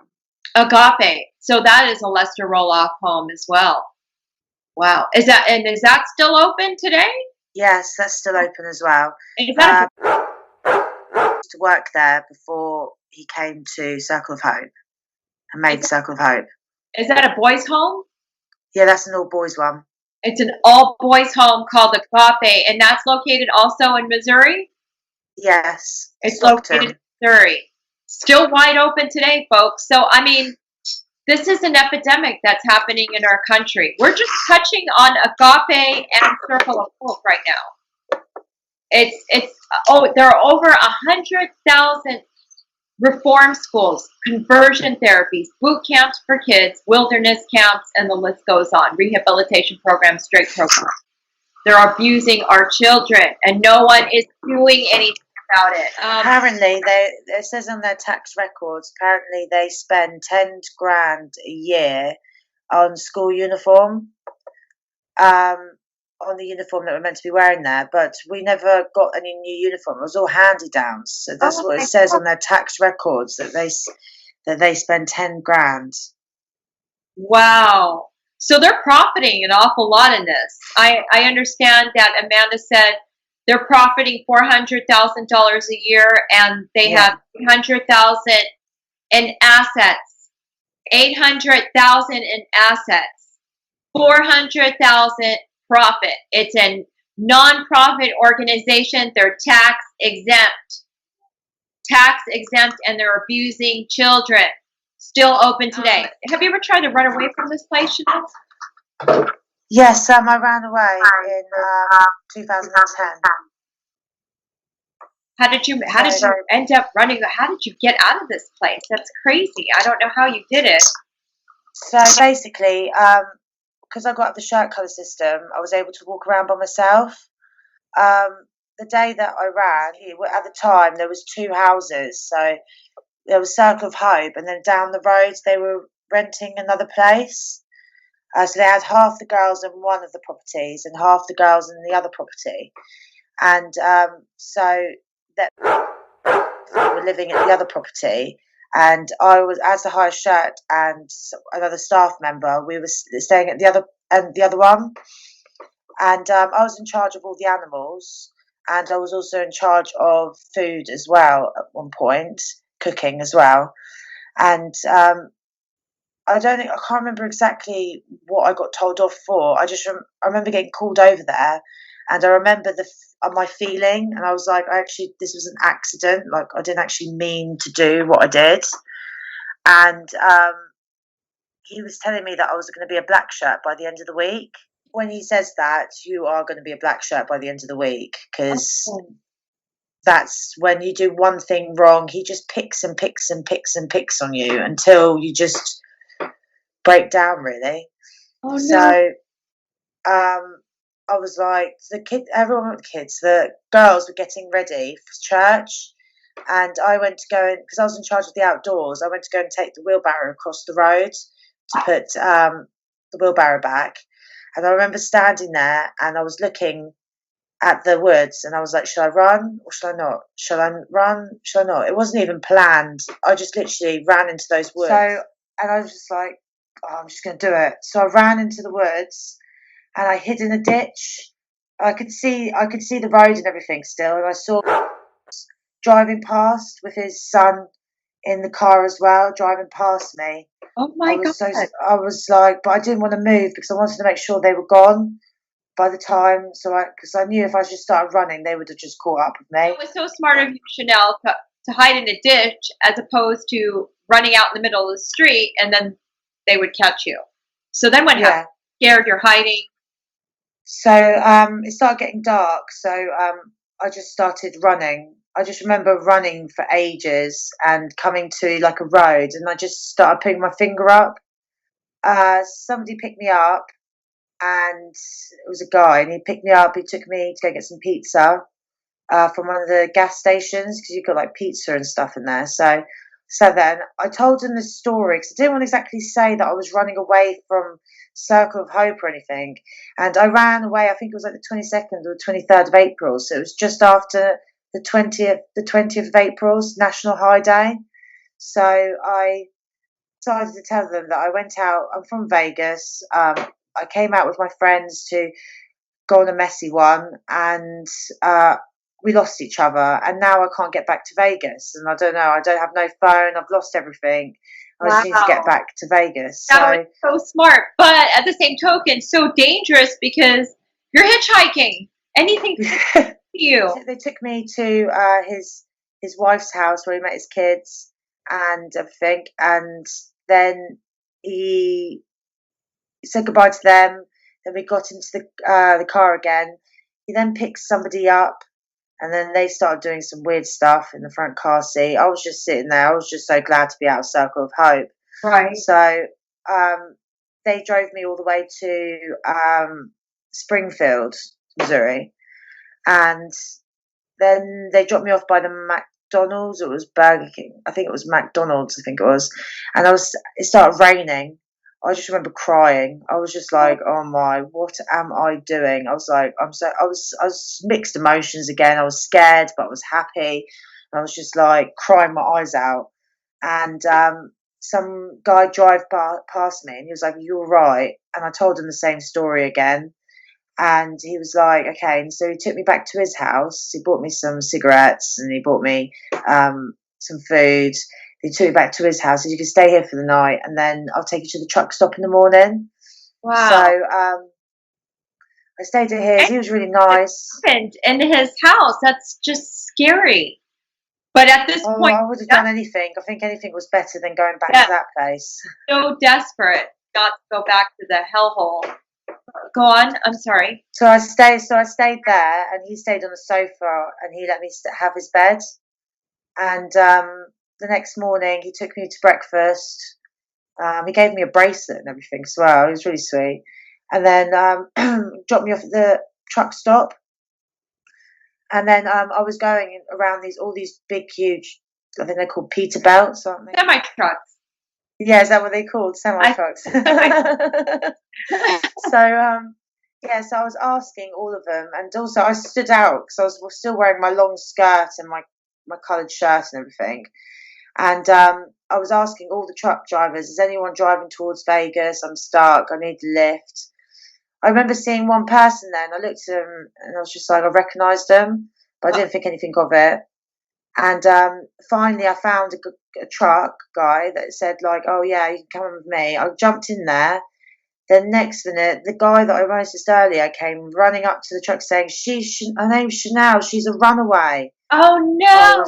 Agape. So that is a Lester Roloff home as well. Wow. Is that still open today? Yes, that's still open as well. Is that to work there before he came to Circle of Hope and made Circle of Hope. Is that a boys' home? Yeah, that's an all boys one. It's an all boys home called Agape, and that's located also in Missouri? Yes. It's located in Missouri. Still wide open today, folks. So, I mean, this is an epidemic that's happening in our country. We're just touching on Agape and Circle of Hope right now. There are over 100,000 reform schools, conversion therapies, boot camps for kids, wilderness camps, and the list goes on. Rehabilitation programs, straight programs. They're abusing our children, and no one is doing anything about it. Apparently, it says on their tax records, apparently they spend 10 grand a year on school uniform, on the uniform that we're meant to be wearing there, but we never got any new uniform. It was all hand-me-downs. So that's what it says on their tax records, that they spend 10 grand. Wow. So they're profiting an awful lot in this. I understand that Amanda said they're profiting $400,000 a year, and they have $800,000 in assets. $800,000 in assets. $400,000 profit. It's a non-profit organization. They're tax exempt, and they're abusing children. Still open today. Have you ever tried to run away from this place, Chanel? Yes, I ran away in 2010. How did you end up running? How did you get out of this place? That's crazy. I don't know how you did it. So basically, because I got up the shirt colour system, I was able to walk around by myself. The day that I ran, at the time, there was 2 houses. So there was Circle of Hope, and then down the road, they were renting another place. So they had half the girls in one of the properties and half the girls in the other property. And so that were living at the other property, and I was, as the hired shirt and another staff member, we were staying at the other one, and I was in charge of all the animals, and I was also in charge of food as well at one point, cooking as well, and I don't think, I can't remember exactly what I got told off for. I remember getting called over there, and I remember my feeling, and I was like, actually, this was an accident. Like, I didn't actually mean to do what I did, and he was telling me that I was going to be a black shirt by the end of the week. When he says that, you are going to be a black shirt by the end of the week, because that's when you do one thing wrong, he just picks and picks and picks and picks on you until you just break down, really. Oh, no. So I was like, everyone with the kids, the girls were getting ready for church, and I went to go in because I was in charge of the outdoors. I went to go and take the wheelbarrow across the road to put the wheelbarrow back, and I remember standing there and I was looking at the woods, and I was like, should I run or should I not? Should I run? Should I not? It wasn't even planned. I just literally ran into those woods. And I was just like, oh, I'm just going to do it. So I ran into the woods, and I hid in a ditch. I could see the road and everything still, and I saw driving past with his son in the car as well, driving past me. Oh my God. I was like, but I didn't want to move because I wanted to make sure they were gone by the time, because I knew if I just started running, they would have just caught up with me. It was so smart of you, Chanel, to hide in a ditch as opposed to running out in the middle of the street and then they would catch you. So then what happened? Scared, you're hiding. So it started getting dark, so I just started running. I just remember running for ages and coming to like a road, and I just started putting my finger up. Somebody picked me up, and it was a guy, and he picked me up. He took me to go get some pizza from one of the gas stations, because you've got like pizza and stuff in there. So then I told him the story, because I didn't want to exactly say that I was running away from Circle of Hope or anything. And I ran away, I think it was like the 22nd or the 23rd of April. So it was just after the 20th of April's National High Day. So I decided to tell them that I went out. I'm from Vegas. I came out with my friends to go on a messy one, and we lost each other, and now I can't get back to Vegas, and I don't know, I don't have no phone, I've lost everything. I just need to get back to Vegas. That was so smart, but at the same token, so dangerous because you're hitchhiking. Anything to you. They took me to his wife's house where he met his kids and everything, and then he said goodbye to them. Then we got into the car again. He then picked somebody up, and then they started doing some weird stuff in the front car seat. I was just sitting there. I was just so glad to be out of Circle of Hope. Right. So they drove me all the way to Springfield, Missouri, and then they dropped me off by the McDonald's. It was Burger King. I think it was McDonald's. I think it was, and it started raining. I just remember crying. I was just like, oh my, what am I doing? I was like, I was mixed emotions again. I was scared, but I was happy. I was just like crying my eyes out. And some guy drove past me, and he was like, "You're right." And I told him the same story again. And he was like, okay. And so he took me back to his house. He bought me some cigarettes, and he bought me some food. He took me back to his house. He said, you can stay here for the night, and then I'll take you to the truck stop in the morning. Wow. So I stayed at his. He was really nice. And in his house, that's just scary. But at this point, I would have done anything. I think anything was better than going back to that place. So desperate not to go back to the hellhole. Go on. I'm sorry. So I stayed there, and he stayed on the sofa, and he let me have his bed. And the next morning, he took me to breakfast. He gave me a bracelet and everything as well. It was really sweet. And then dropped me off at the truck stop. And then I was going around all these big, huge, I think they're called Peterbilts, aren't they? Semi-trucks. Yeah, is that what they're called? Semi-trucks. So I was asking all of them, and also I stood out because I was still wearing my long skirt and my my coloured shirt and everything. And I was asking all the truck drivers, is anyone driving towards Vegas? I'm stuck. I need a lift. I remember seeing one person there, and I looked at them, and I was just like, I recognised them, but I didn't think anything of it. And finally, I found a truck guy that said like, "Oh yeah, you can come with me." I jumped in there. Then next minute, the guy that I noticed earlier came running up to the truck saying, her name's Chanel. She's a runaway." Oh I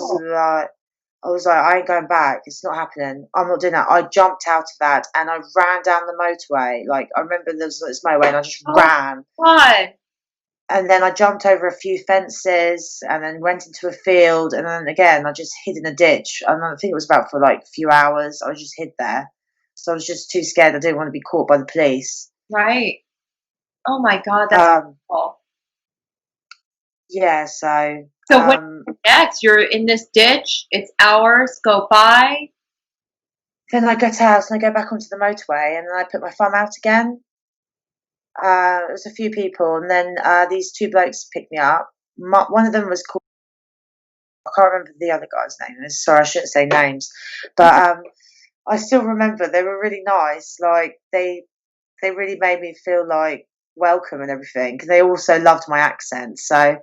was no! like, I ain't going back. It's not happening. I'm not doing that. I jumped out of that and I ran down the motorway. Like I remember there was this motorway and I just Oh ran. God! And then I jumped over a few fences and then went into a field and then again I just hid in a ditch. And I think it was about for like a few hours. I just hid there. So I was just too scared. I didn't want to be caught by the police. Right. Oh my God, that's Um, awful. yeah, so So what next? You're in this ditch. It's hours go by. then I get out and I go back onto the motorway and then I put my thumb out again. It was a few people, and then these two blokes picked me up. One of them was called, I can't remember the other guy's name. Sorry, I shouldn't say names, but I still remember they were really nice. Like they really made me feel like welcome and everything. They also loved my accent, so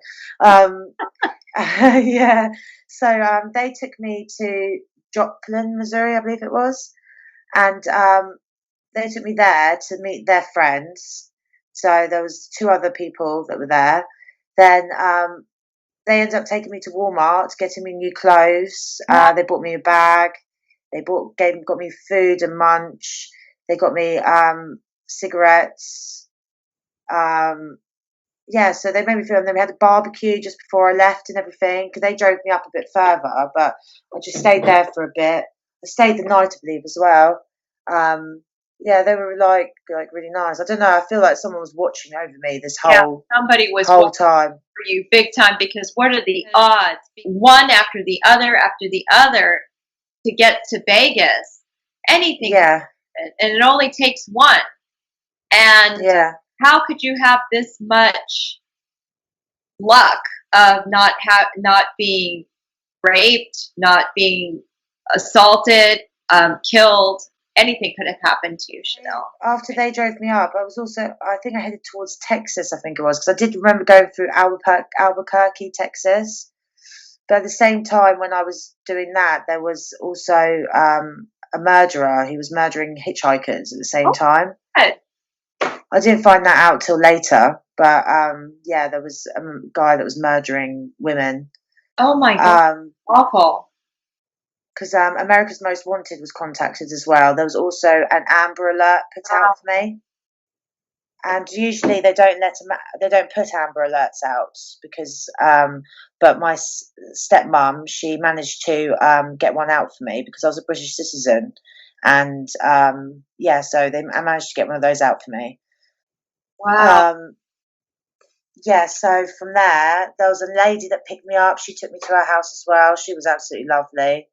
yeah. So they took me to Joplin, Missouri, I believe it was, and they took me there to meet their friends. So there was two other people that were there. Then they ended up taking me to Walmart, getting me new clothes. They bought me a bag. They got me food and munch. They got me cigarettes. Um, yeah, so they made me feel. And then we had a barbecue just before I left and everything. Because they drove me up a bit further, but I just stayed there for a bit. I stayed the night, I believe, as well. Um, yeah, they were like really nice. I don't know. I feel like someone was watching over me this Yeah, whole somebody was whole time. for you big time because what are the odds? One after the other to get to Vegas. Anything can Yeah, happen, and it only takes one. And yeah. how could you have this much luck of not being raped, not being assaulted, killed? Anything could have happened to you, Chanel. After they drove me up, I think I headed towards Texas, I think it was, because I did remember going through Albuquerque, Texas. But at the same time, when I was doing that, there was also a murderer. He was murdering hitchhikers at the same Oh, time. good. I didn't find that out till later, but yeah, there was a guy that was murdering women. Oh my God, awful. Because America's Most Wanted was contacted as well. There was also an Amber Alert put out for me, and usually they don't put Amber Alerts out because, but my stepmom, she managed to get one out for me because I was a British citizen, and yeah, so I managed to get one of those out for me. Wow. Um, yeah, so from there was a lady that picked me up. She took me to her house as well. She was absolutely lovely.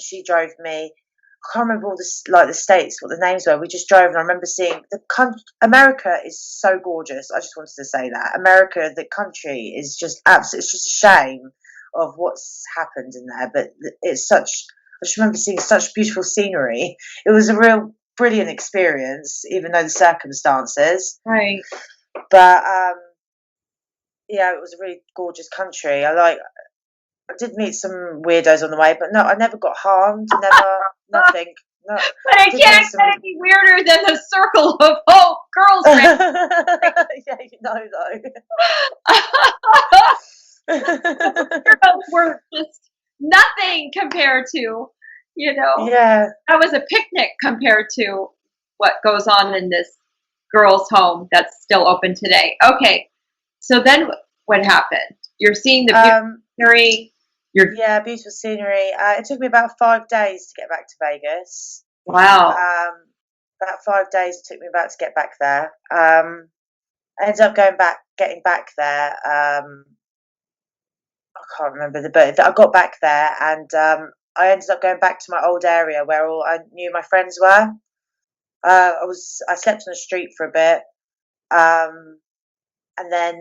She drove me. I can't remember all the states, what the names were. We just drove, and I remember seeing the country. America is so gorgeous. I just wanted to say that America, the country, is just absolutely. It's just a shame of what's happened in there, but it's such. I just remember seeing such beautiful scenery. It was a real brilliant experience, even though the circumstances. Right. But yeah, it was a really gorgeous country. I did meet some weirdos on the way, but no, I never got harmed. Never, nothing. No, But it did meet can't some. get any weirder than the Circle of Hope girls' Yeah, you know though. girls were just nothing compared to, Yeah. that was a picnic compared to what goes on in this girls' home that's still open today. Okay, so then what happened? You're seeing the beautiful scenery. Yeah, beautiful scenery. It took me about 5 days to get back to Vegas. Wow. About 5 days it took me about to get back there. I ended up getting back there. I can't remember but I got back there and I ended up going back to my old area where all I knew my friends were. I slept on the street for a bit, and then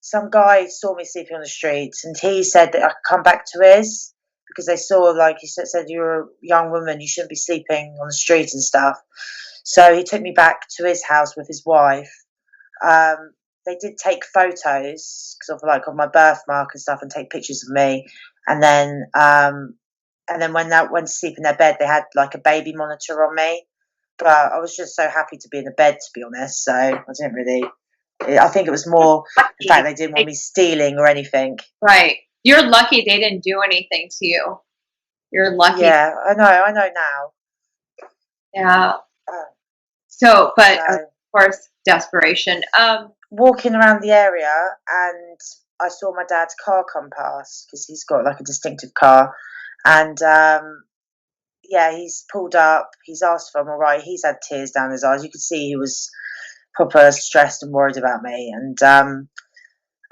some guy saw me sleeping on the streets, and he said that I could come back to his because they saw, like he said, you're a young woman, you shouldn't be sleeping on the street and stuff. So he took me back to his house with his wife. Um, they did take photos because of like of my birthmark and stuff, and take pictures of me. And then, when I went to sleep in their bed, they had like a baby monitor on me. But I was just so happy to be in the bed, to be honest. So I didn't really. I think it was more the fact they didn't want me stealing or anything. Right. You're lucky they didn't do anything to you. You're lucky. Yeah, I know. I know now. Yeah. Uh, So, but so of course, desperation. walking around the area, and I saw my dad's car come past because he's got like a distinctive car, and yeah, he's pulled up. He's asked if I'm all right. He's had tears down his eyes. You could see he was proper stressed and worried about me. And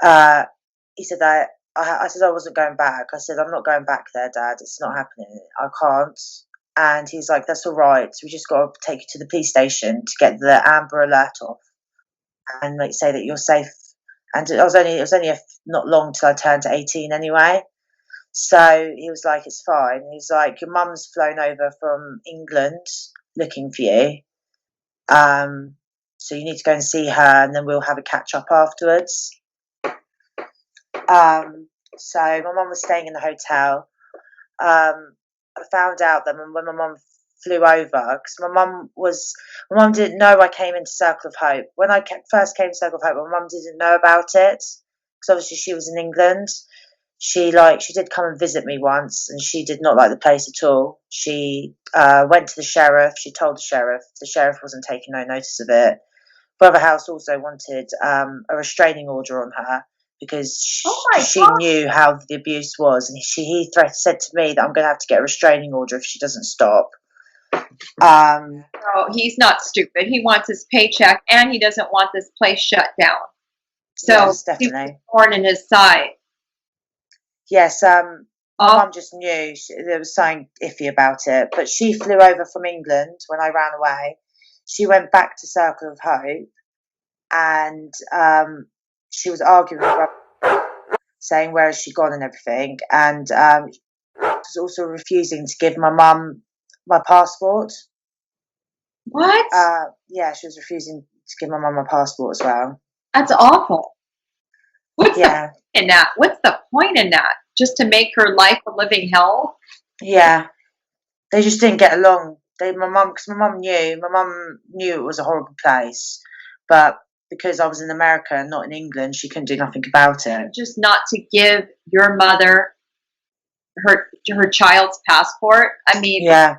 uh, he said that I said I wasn't going back. I said I'm not going back there, Dad. It's not happening. I can't. And he's like, "That's all right. We just got to take you to the police station to get the Amber Alert off and like say that you're safe." And it was only not long till I turned to 18 anyway. So he was like, "It's fine." He's like, "Your mum's flown over from England looking for you. Um, so you need to go and see her, and then we'll have a catch up afterwards." So my mum was staying in the hotel. I found out that when my mum flew over, because my mum didn't know I came into Circle of Hope. When I first came to Circle of Hope, my mum didn't know about it because obviously she was in England. She did come and visit me once, and she did not like the place at all. She went to the sheriff. She told the sheriff. The sheriff wasn't taking no notice of it. Brother House also wanted a restraining order on her because she knew how the abuse was, and he said to me that I'm going to have to get a restraining order if she doesn't stop. So he's not stupid. He wants his paycheck, and he doesn't want this place shut down. So yes, he was definitely. thorn in his side. Yes, my mum just knew there was something iffy about it, but she flew over from England when I ran away. She went back to Circle of Hope, and she was arguing with her, saying where has she gone and everything, and was also refusing to give my mum my passport. What? Yeah, she was refusing to give my mum my passport as well. That's awful. What's the point in that? What's the point in that? Just to make her life a living hell? Yeah, they just didn't get along. Because my mum knew it was a horrible place, but because I was in America and not in England, she couldn't do nothing about it. Just not to give your mother her child's passport. I mean, yeah,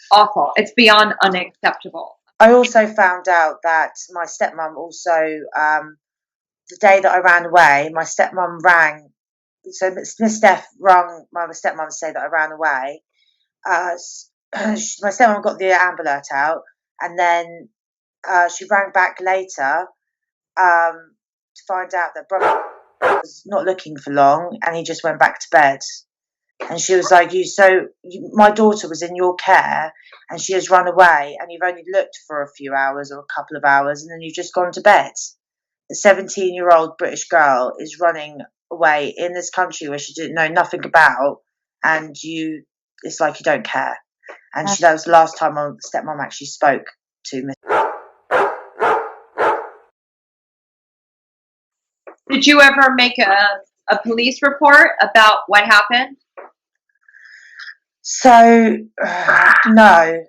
awful. It's beyond unacceptable. I also found out that my stepmom also, the day that I ran away, my stepmom rang. So Miss Steph rang my stepmom to say that I ran away. My stepmom got the Amber Alert out, and then she rang back later to find out that brother was not looking for long, and he just went back to bed. And she was like, my daughter was in your care, and she has run away, and you've only looked for a few hours or a couple of hours, and then you've just gone to bed. A 17-year-old British girl is running away in this country where she didn't know nothing about, and it's like you don't care. And that was the last time my stepmom actually spoke to me. Did you ever make a police report about what happened? So, no,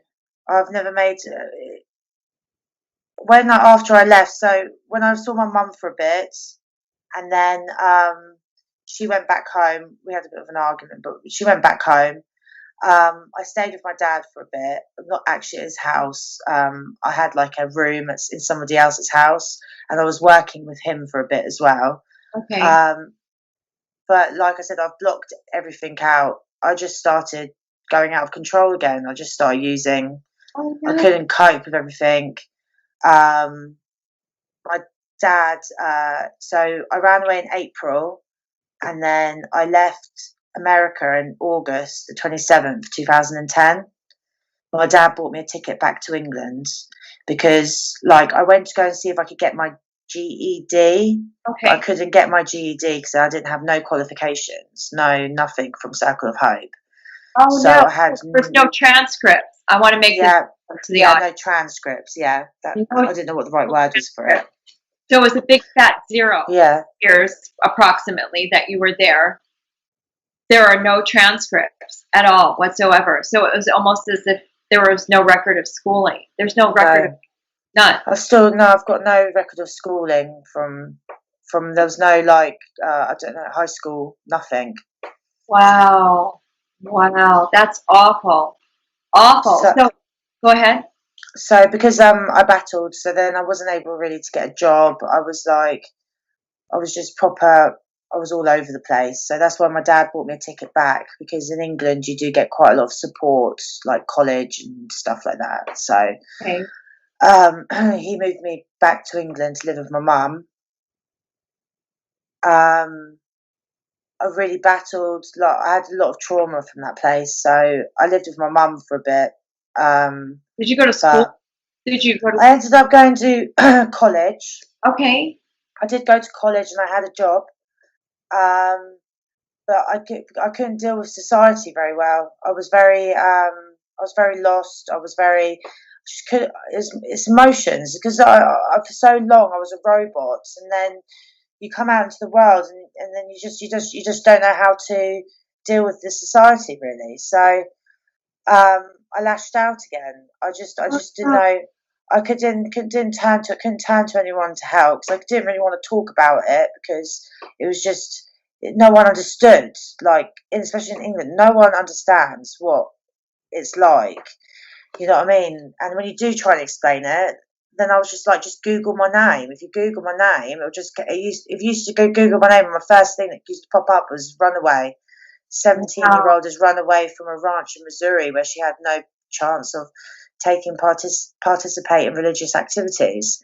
I've never made. After I left, so when I saw my mum for a bit, and then she went back home. We had a bit of an argument, but she went back home. I stayed with my dad for a bit, not actually at his house. I had like a room in somebody else's house, and I was working with him for a bit as well. Okay. But like I said, I've blocked everything out. I just started going out of control again. I just started using. Oh, no. I couldn't cope with everything. My dad. So I ran away in April, and then I left America in August the 27th, 2010. My dad bought me a ticket back to England because, like, I went to go and see if I could get my GED. But I Okay. couldn't get my GED because I didn't have no qualifications, nothing from Circle of Hope. Oh So no, I had, there's no transcripts. I want to make this yeah, to the audience. no transcripts. Yeah, that No I didn't know what the right word was for it. transcripts. So it was a big fat 0 Yeah, years approximately that you were there. There are no transcripts at all whatsoever. So it was almost as if there was no record of schooling. There's no record of no. none. I've got no record of schooling from there was no like I don't know, high school, nothing. Wow. Wow. That's awful. Awful. So So go ahead. because I battled, so then I wasn't able really to get a job. I was just proper. I was all over the place. So that's why my dad bought me a ticket back, because in England you do get quite a lot of support, like college and stuff like that. So Okay. he moved me back to England to live with my mum. Um, I really battled. Like, I had a lot of trauma from that place, so I lived with my mum for a bit. Did you go to school? But Did you go to I ended up going to college. Okay. I did go to college and I had a job. Um, but I couldn't deal with society very well. I was very lost. I was very just could it's emotions because for so long I was a robot, and then you come out into the world, and then you just don't know how to deal with the society really. So I lashed out again. I just didn't Oh, know. I couldn't turn to anyone to help because I didn't really want to talk about it because it was just no one understood. Like especially in England, no one understands what it's like. You know what I mean? And when you do try to explain it, then I was just like, just Google my name. If you Google my name, if you used to go Google my name, and my first thing that used to pop up was Runaway. 17-year wow. old has run away from a ranch in Missouri where she had no chance of participate in religious activities.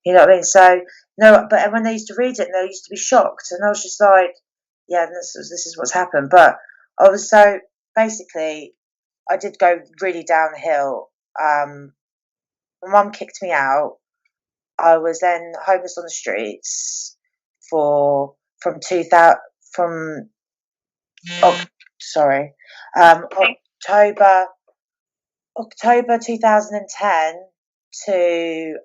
You know what I mean? So no, but when they used to read it, they used to be shocked, and I was just like, yeah, this is what's happened. But I was so basically, I did go really downhill. My mum kicked me out. I was then homeless on the streets for from 2000 from oh, sorry, Okay. October 2010 to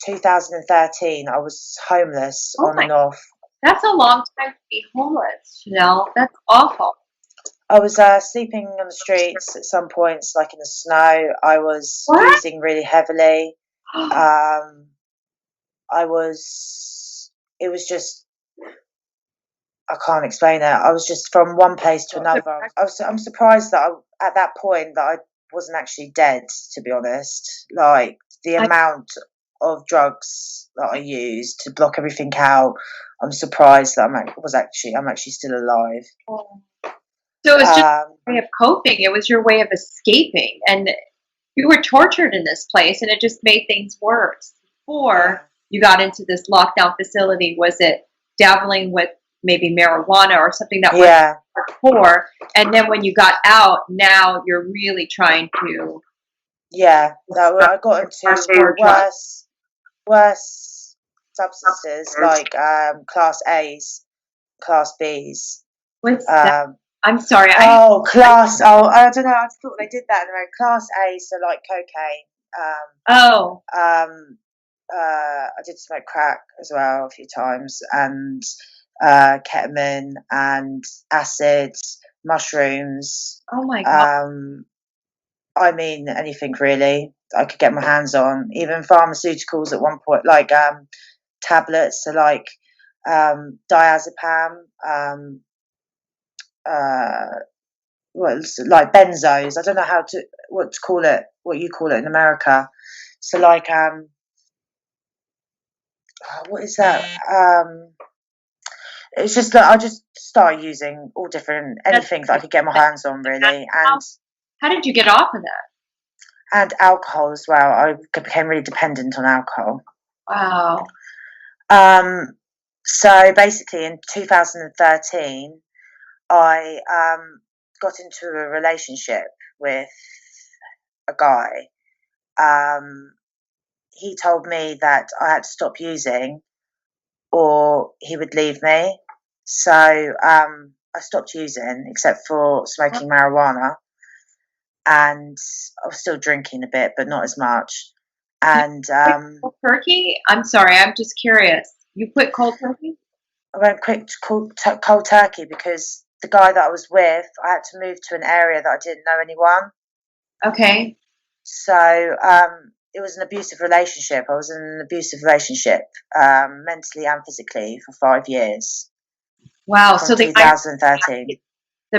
2013. I was homeless Oh on my, and off. that's a long time to be homeless, Chanel. That's awful. I was sleeping on the streets at some points, like in the snow. I was What? using really heavily. Um, I was. It was just. I can't explain it. I was just from one place to another. I'm surprised that at that point that I wasn't actually dead. To be honest, like the I, amount of drugs that I used to block everything out, I'm surprised that I'm actually still alive. so it was just Um, a way of coping. It was your way of escaping, and you were tortured in this place, and it just made things worse. yeah, Before you got into this lockdown facility, was it dabbling with maybe marijuana or something that was yeah, hardcore? And then when you got out, now you're really trying to yeah. That I got into hardcore drugs. worse substances like class A's, class B's. What's that? Um, I'm sorry. oh, class. Oh, I don't know. I thought they did that in America. Class A, so like cocaine. Oh, I did smoke crack as well a few times, and ketamine and acid, mushrooms. oh my God. Um, I mean, anything really I could get my hands on, even pharmaceuticals at one point, like tablets, so like diazepam, uh, like benzos. I don't know what you call it in America. So like what is that? It's just that I just started using all different That's, anything that I could get my hands on really, how did you get off of that? and alcohol as well. I became really dependent on alcohol. Wow. Um, so basically, in 2013, I got into a relationship with a guy. Um, he told me that I had to stop using or he would leave me. So I stopped using, except for smoking marijuana, and I was still drinking a bit, but not as much. You And quit cold turkey? I'm sorry, I'm just curious. You quit cold turkey? I went quick to cold turkey because the guy that I was with, I had to move to an area that I didn't know anyone. Okay. So it was an abusive relationship. I was in an abusive relationship, mentally and physically, for 5 years Wow. from So the 2013.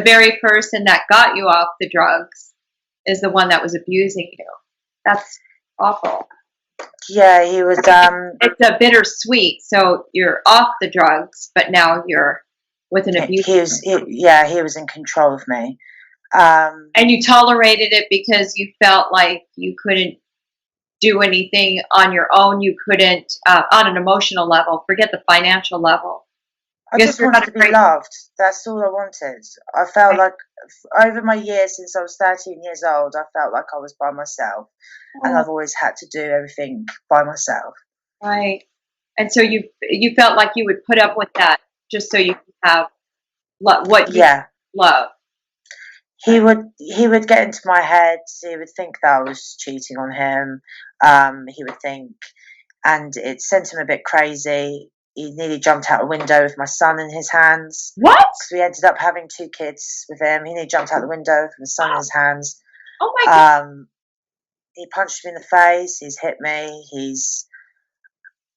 very person that got you off the drugs is the one that was abusing you. That's awful. Yeah, he was. It's a bittersweet. So you're off the drugs, but now you're with an He abusive was. person. He was in control of me. And you tolerated it because you felt like you couldn't do anything on your own. You couldn't, on an emotional level, forget the financial level. I Because just you're wanted not a to be great loved. That's all I wanted. I felt like over my years since I was 13 years old, I felt like I was by myself, and oh, I've always had to do everything by myself. right. And so you felt like you would put up with that just so you could have what you Yeah, love. he would get into my head. He would think that I was cheating on him. He would think, and it sent him a bit crazy. He nearly jumped out a window with my son in his hands What? because we ended up having 2 kids with him. He nearly jumped out the window with the son in his hands. Oh my God. Um, he punched me in the face. He's hit me. He's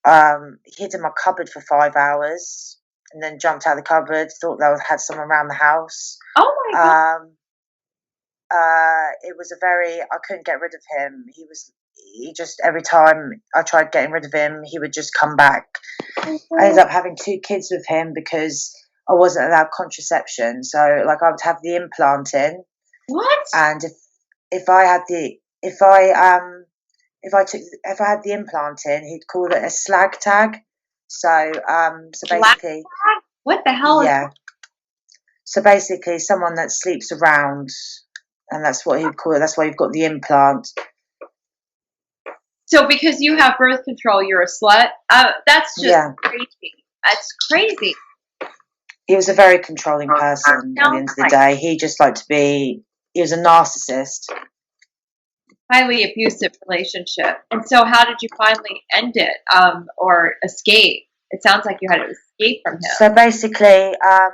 hid in my cupboard for 5 hours and then jumped out of the cupboard. Thought that I had someone around the house. Oh my God. Um, it was a very, I couldn't get rid of him. He just, every time I tried getting rid of him, he would just come back. I ended up having 2 kids with him because I wasn't allowed contraception. So, like, I would have the implant in, What? and if I had the, if I had the implant in, he'd call it a slag tag. So Black? basically, What the hell is yeah. So basically, someone that sleeps around, and that's what he'd call it. That's why you've got the implant. so because you have birth control, you're a slut? That's just Yeah. crazy. That's crazy. He was a very controlling person at the end of the Sounds day. He just liked to be, he was a narcissist. highly abusive relationship. And so, how did you finally end it or escape? It sounds like you had to escape from him. So basically, I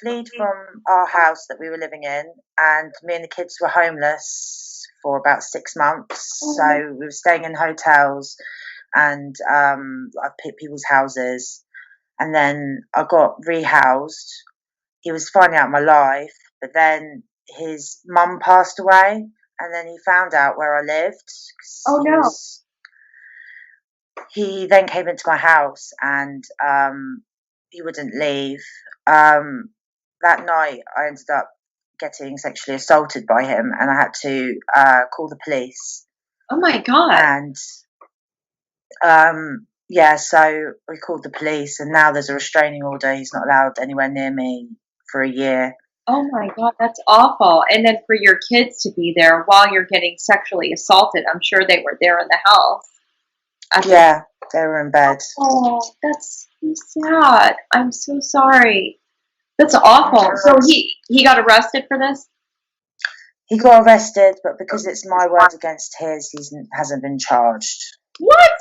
fled from our house that we were living in, and me and the kids were homeless for about 6 months. So we were staying in hotels and people's houses. And then I got rehoused. He was finding out my life, but then his mum passed away, and then he found out where I lived. 'Cause Oh no! he then came into my house, and he wouldn't leave. That night, I ended up getting sexually assaulted by him, and I had to call the police. Oh my God! And yeah, so we called the police, and now there's a restraining order. He's not allowed anywhere near me for a year. Oh my God! That's awful. And then for your kids to be there while you're getting sexually assaulted, I'm sure they were there in the house. Yeah, they were in bed. Oh, that's so sad. I'm so sorry. That's awful. So he got arrested for this? He got arrested, but because it's my word against his, he hasn't been charged. What?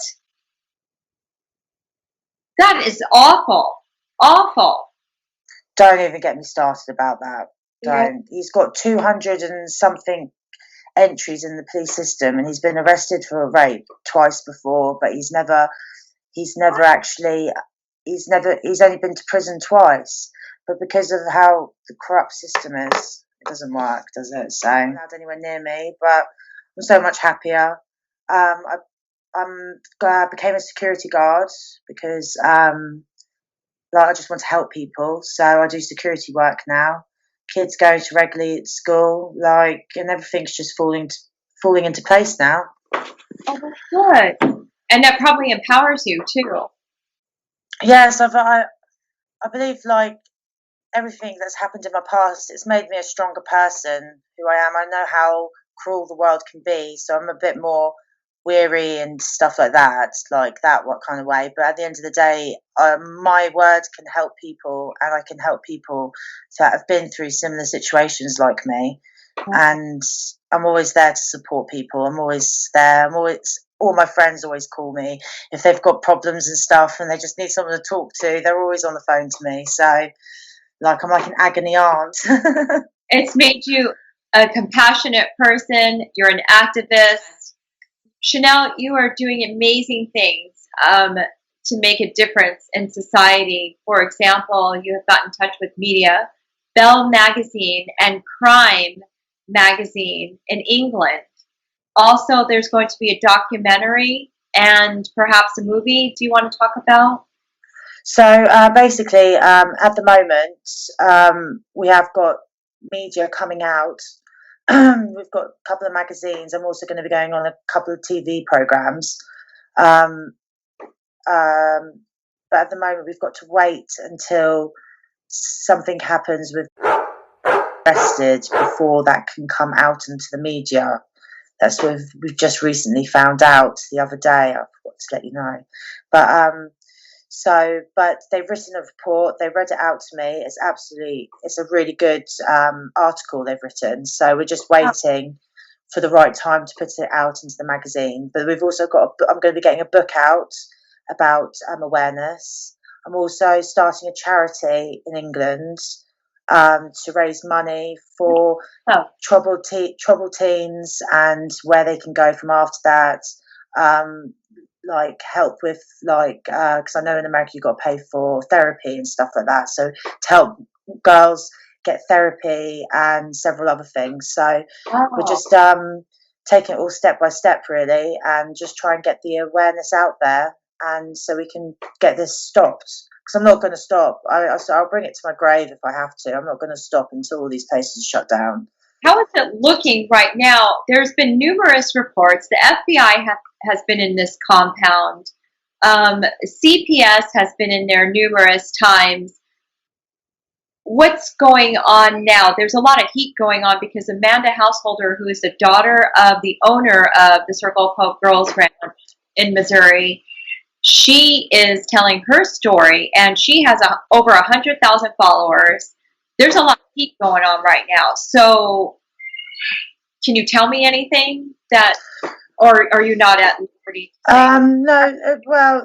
That is awful. Awful. Don't even get me started about that. Yeah. Don't. He's got 200 and something entries in the police system, and he's been arrested for a rape twice before, but he's never actually, he's only been to prison twice. But because of how the corrupt system is, it doesn't work, does it? So I'm not allowed anywhere near me, but I'm so much happier. I became a security guard because like I just want to help people, so I do security work now. Kids going to regularly at school, like, and everything's just falling into place now. Oh, that's good. And that probably empowers you too. Yes, I believe like everything that's happened in my past, it's made me a stronger person who I am. I know how cruel the world can be, so I'm a bit more weary and stuff like that, what kind of way. But at the end of the day, my word can help people, and I can help people that have been through similar situations like me. And I'm always there to support people. I'm always there. All my friends always call me if they've got problems and stuff, and they just need someone to talk to. They're always on the phone to me. So, I'm like an agony aunt. It's made you a compassionate person. You're an activist. Chanel, you are doing amazing things to make a difference in society. For example, you have got in touch with media, Bell Magazine and Crime Magazine in England. Also, there's going to be a documentary and perhaps a movie. Do you want to talk about? So basically, at the moment, we have got media coming out. We've got a couple of magazines. I'm also going to be going on a couple of TV programs. Um, but at the moment, we've got to wait until something happens with arrested before that can come out into the media. That's what we've just recently found out the other day. I forgot to let you know. But they've written a report. They read it out to me. It's a really good article they've written. So we're just waiting for the right time to put it out into the magazine. But we've also I'm going to be getting a book out about awareness. I'm also starting a charity in England to raise money for troubled teens and where they can go from after that. Help with because I know in America you've got to pay for therapy and stuff like that. So to help girls get therapy and several other things. So we're just taking it all step by step really, and just try and get the awareness out there, and so we can get this stopped. Because I'm not going to stop. I'll bring it to my grave if I have to. I'm not going to stop until all these places are shut down. How is it looking right now? There's been numerous reports. The FBI has been in this compound. CPS has been in there numerous times. What's going on now? There's a lot of heat going on because Amanda Householder, who is the daughter of the owner of the Circle of Hope Girls Ranch in Missouri, she is telling her story, and she has over 100,000 followers. There's a lot of heat going on right now. So can you tell me anything or are you not at liberty? No, well,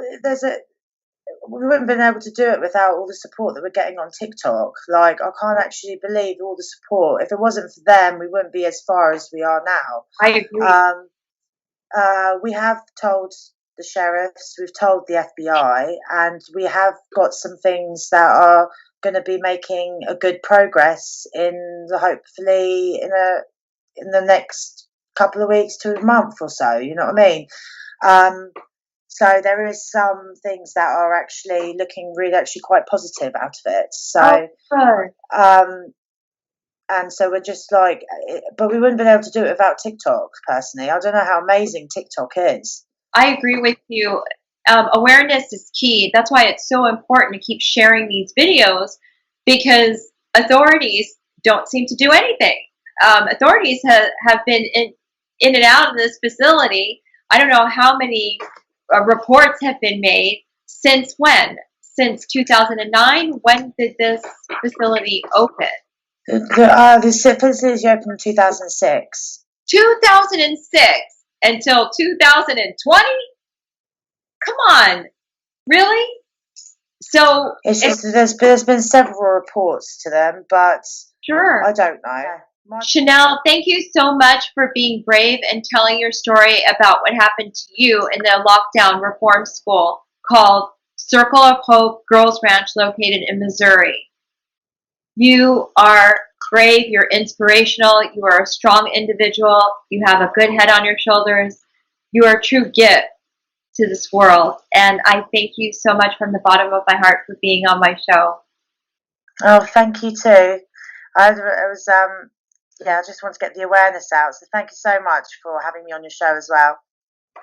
we wouldn't have been able to do it without all the support that we're getting on TikTok. I can't actually believe all the support. If it wasn't for them, we wouldn't be as far as we are now. I agree. We have told the sheriffs, we've told the FBI, and we have got some things that are going to be making a good progress hopefully in the next couple of weeks to a month or so. You know what I mean? So there is some things that are actually looking actually quite positive out of it. So, and so we're just but we wouldn't have been able to do it without TikTok, personally. I don't know how amazing TikTok is. I agree with you. Awareness is key. That's why it's so important to keep sharing these videos, because authorities don't seem to do anything. Authorities have been in and out of this facility. I don't know how many reports have been made. Since when? Since 2009? When did this facility open? The facility opened in 2006. 2006 until 2020? Come on. Really? So it's just there's been several reports to them, but sure, I don't know. Chanel, thank you so much for being brave and telling your story about what happened to you in the lockdown reform school called Circle of Hope Girls Ranch, located in Missouri. You are brave, you're inspirational, you are a strong individual, you have a good head on your shoulders, you are a true gift to this world, and I thank you so much from the bottom of my heart for being on my show. Oh, thank you too. I just want to get the awareness out, so thank you so much for having me on your show as well.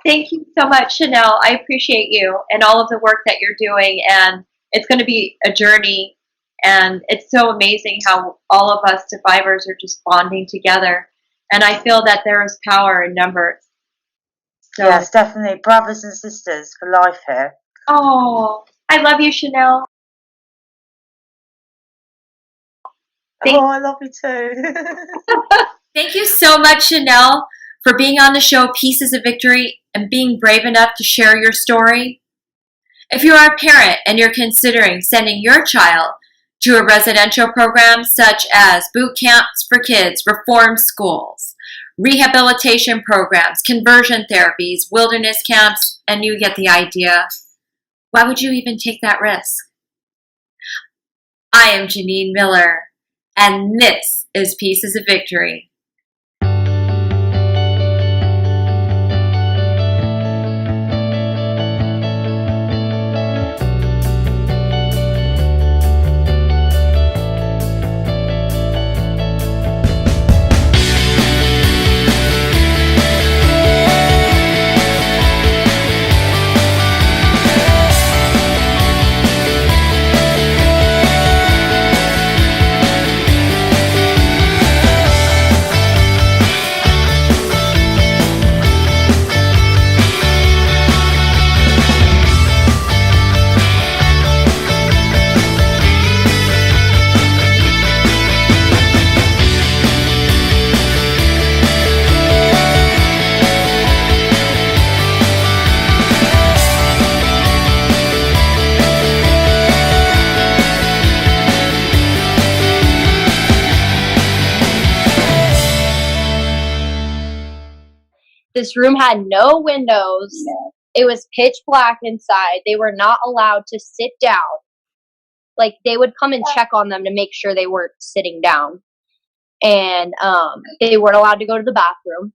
Thank you so much, Chanel. I appreciate you and all of the work that you're doing, and it's going to be a journey, and it's so amazing how all of us survivors are just bonding together, and I feel that there is power in numbers. So, Yes, definitely brothers and sisters for life here. oh, I love you, Chanel. Oh, I love you too. Thank you so much, Chanel, for being on the show Pieces of Victory and being brave enough to share your story. If you are a parent and you're considering sending your child to a residential program such as boot camps for kids, reform schools, rehabilitation programs, conversion therapies, wilderness camps, and you get the idea, why would you even take that risk? I am Janine Miller, and this is Pieces of Victory. This room had no windows. It was pitch black inside. They were not allowed to sit down. Like, they would come and check on them to make sure they weren't sitting down. And they weren't allowed to go to the bathroom.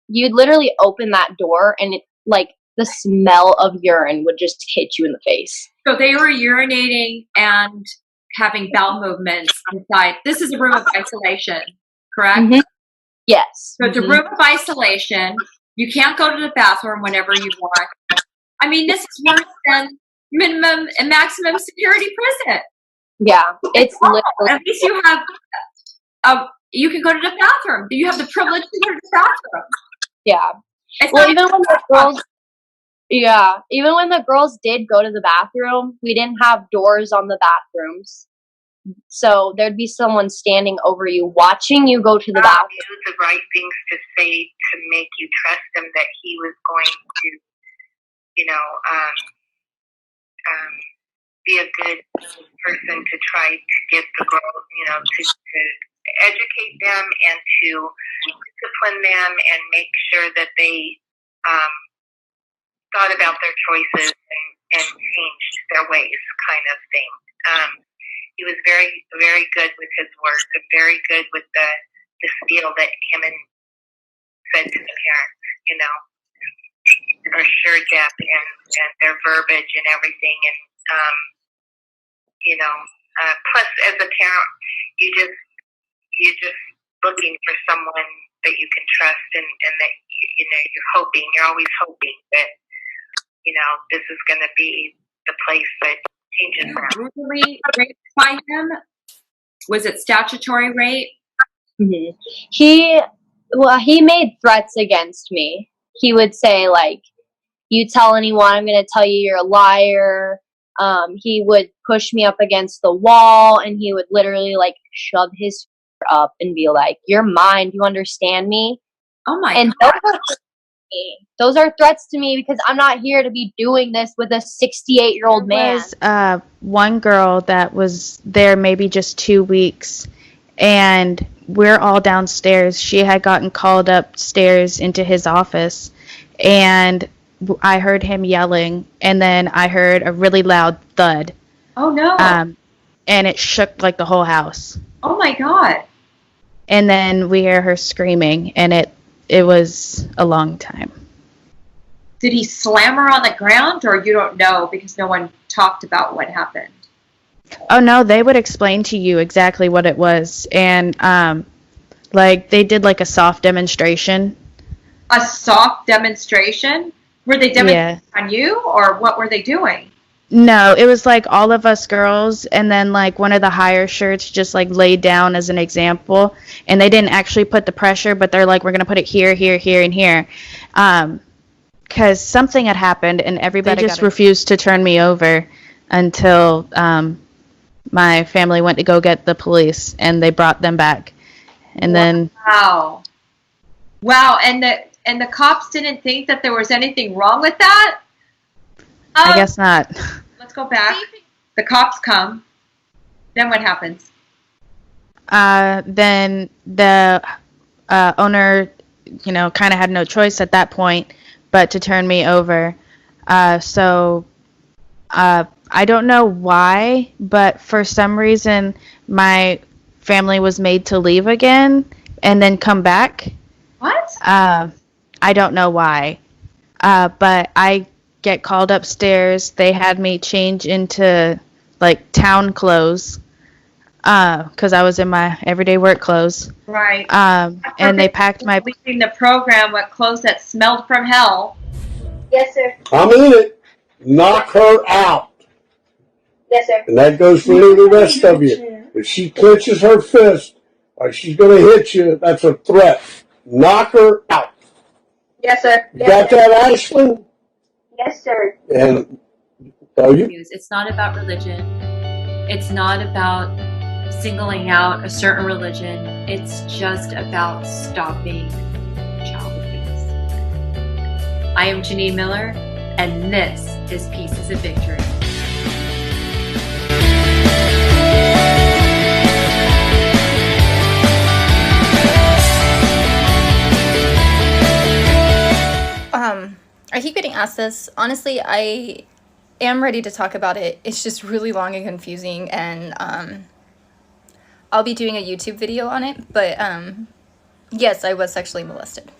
You'd literally open that door and the smell of urine would just hit you in the face. So they were urinating and having bowel movements inside. This is a room of isolation, correct? Mm-hmm. Yes. So it's a room of isolation. You can't go to the bathroom whenever you want. I mean, this is worse than minimum and maximum security prison. Yeah, it's literally. At least you have, you can go to the bathroom. You have the privilege to go to the bathroom. Yeah. It's well, even when the girls did go to the bathroom, we didn't have doors on the bathrooms. So there'd be someone standing over you, watching you go to the bathroom. Knew the right things to say to make you trust him that he was going to, be a good person to try to give the girls, to educate them and to discipline them and make sure that they thought about their choices and changed their ways, kind of thing. He was very, very good with his words and very good with the spiel that him and said to the parents, or sure death and their verbiage and everything. And, plus as a parent, you're just looking for someone that you can trust and that, you're always hoping that, this is going to be the place that changes that. Brutally raped by him? Was it statutory rape? Mm-hmm. He made threats against me. He would say, you tell anyone, I'm going to tell you you're a liar. He would push me up against the wall, and he would literally, shove his up and be like, you're mine. Do you understand me? Oh, my God. Those are threats to me because I'm not here to be doing this with a 68-year-old man. There was one girl that was there maybe just 2 weeks, and we're all downstairs. She had gotten called upstairs into his office, and I heard him yelling, and then I heard a really loud thud. Oh, no. And it shook the whole house. Oh, my God. And then we hear her screaming, and it was a long time. Did he slam her on the ground, or you don't know because no one talked about what happened? Oh, no, they would explain to you exactly what it was. And, they did, a soft demonstration. A soft demonstration? Were they demonstrating on you, or what were they doing? No, it was like all of us girls, and then like one of the higher shirts just like laid down as an example, and they didn't actually put the pressure, but they're like, we're gonna put it here, here, here, and here, because something had happened, and everybody just refused to turn me over until my family went to go get the police, and they brought them back, and then Wow. And the cops didn't think that there was anything wrong with that? I guess not. Let's go back. The cops come. Then what happens? Then the owner, kind of had no choice at that point but to turn me over. So I don't know why, but for some reason my family was made to leave again and then come back. What? I don't know why. But I get called upstairs. They had me change into like town clothes because I was in my everyday work clothes. Right. And they packed my... Leaving the program with clothes that smelled from hell. Yes, sir. I'm in it. Knock her out. Yes, sir. And that goes for the rest of you. If she clenches her fist or she's going to hit you, that's a threat. Knock her out. Yes, sir. You got that, Ashlyn? Yes, sir. And It's not about religion. It's not about singling out a certain religion. It's just about stopping child abuse. I am Janine Miller, and this is Pieces of Victory. I keep getting asked this. Honestly, I am ready to talk about it. It's just really long and confusing, and I'll be doing a YouTube video on it. But yes, I was sexually molested.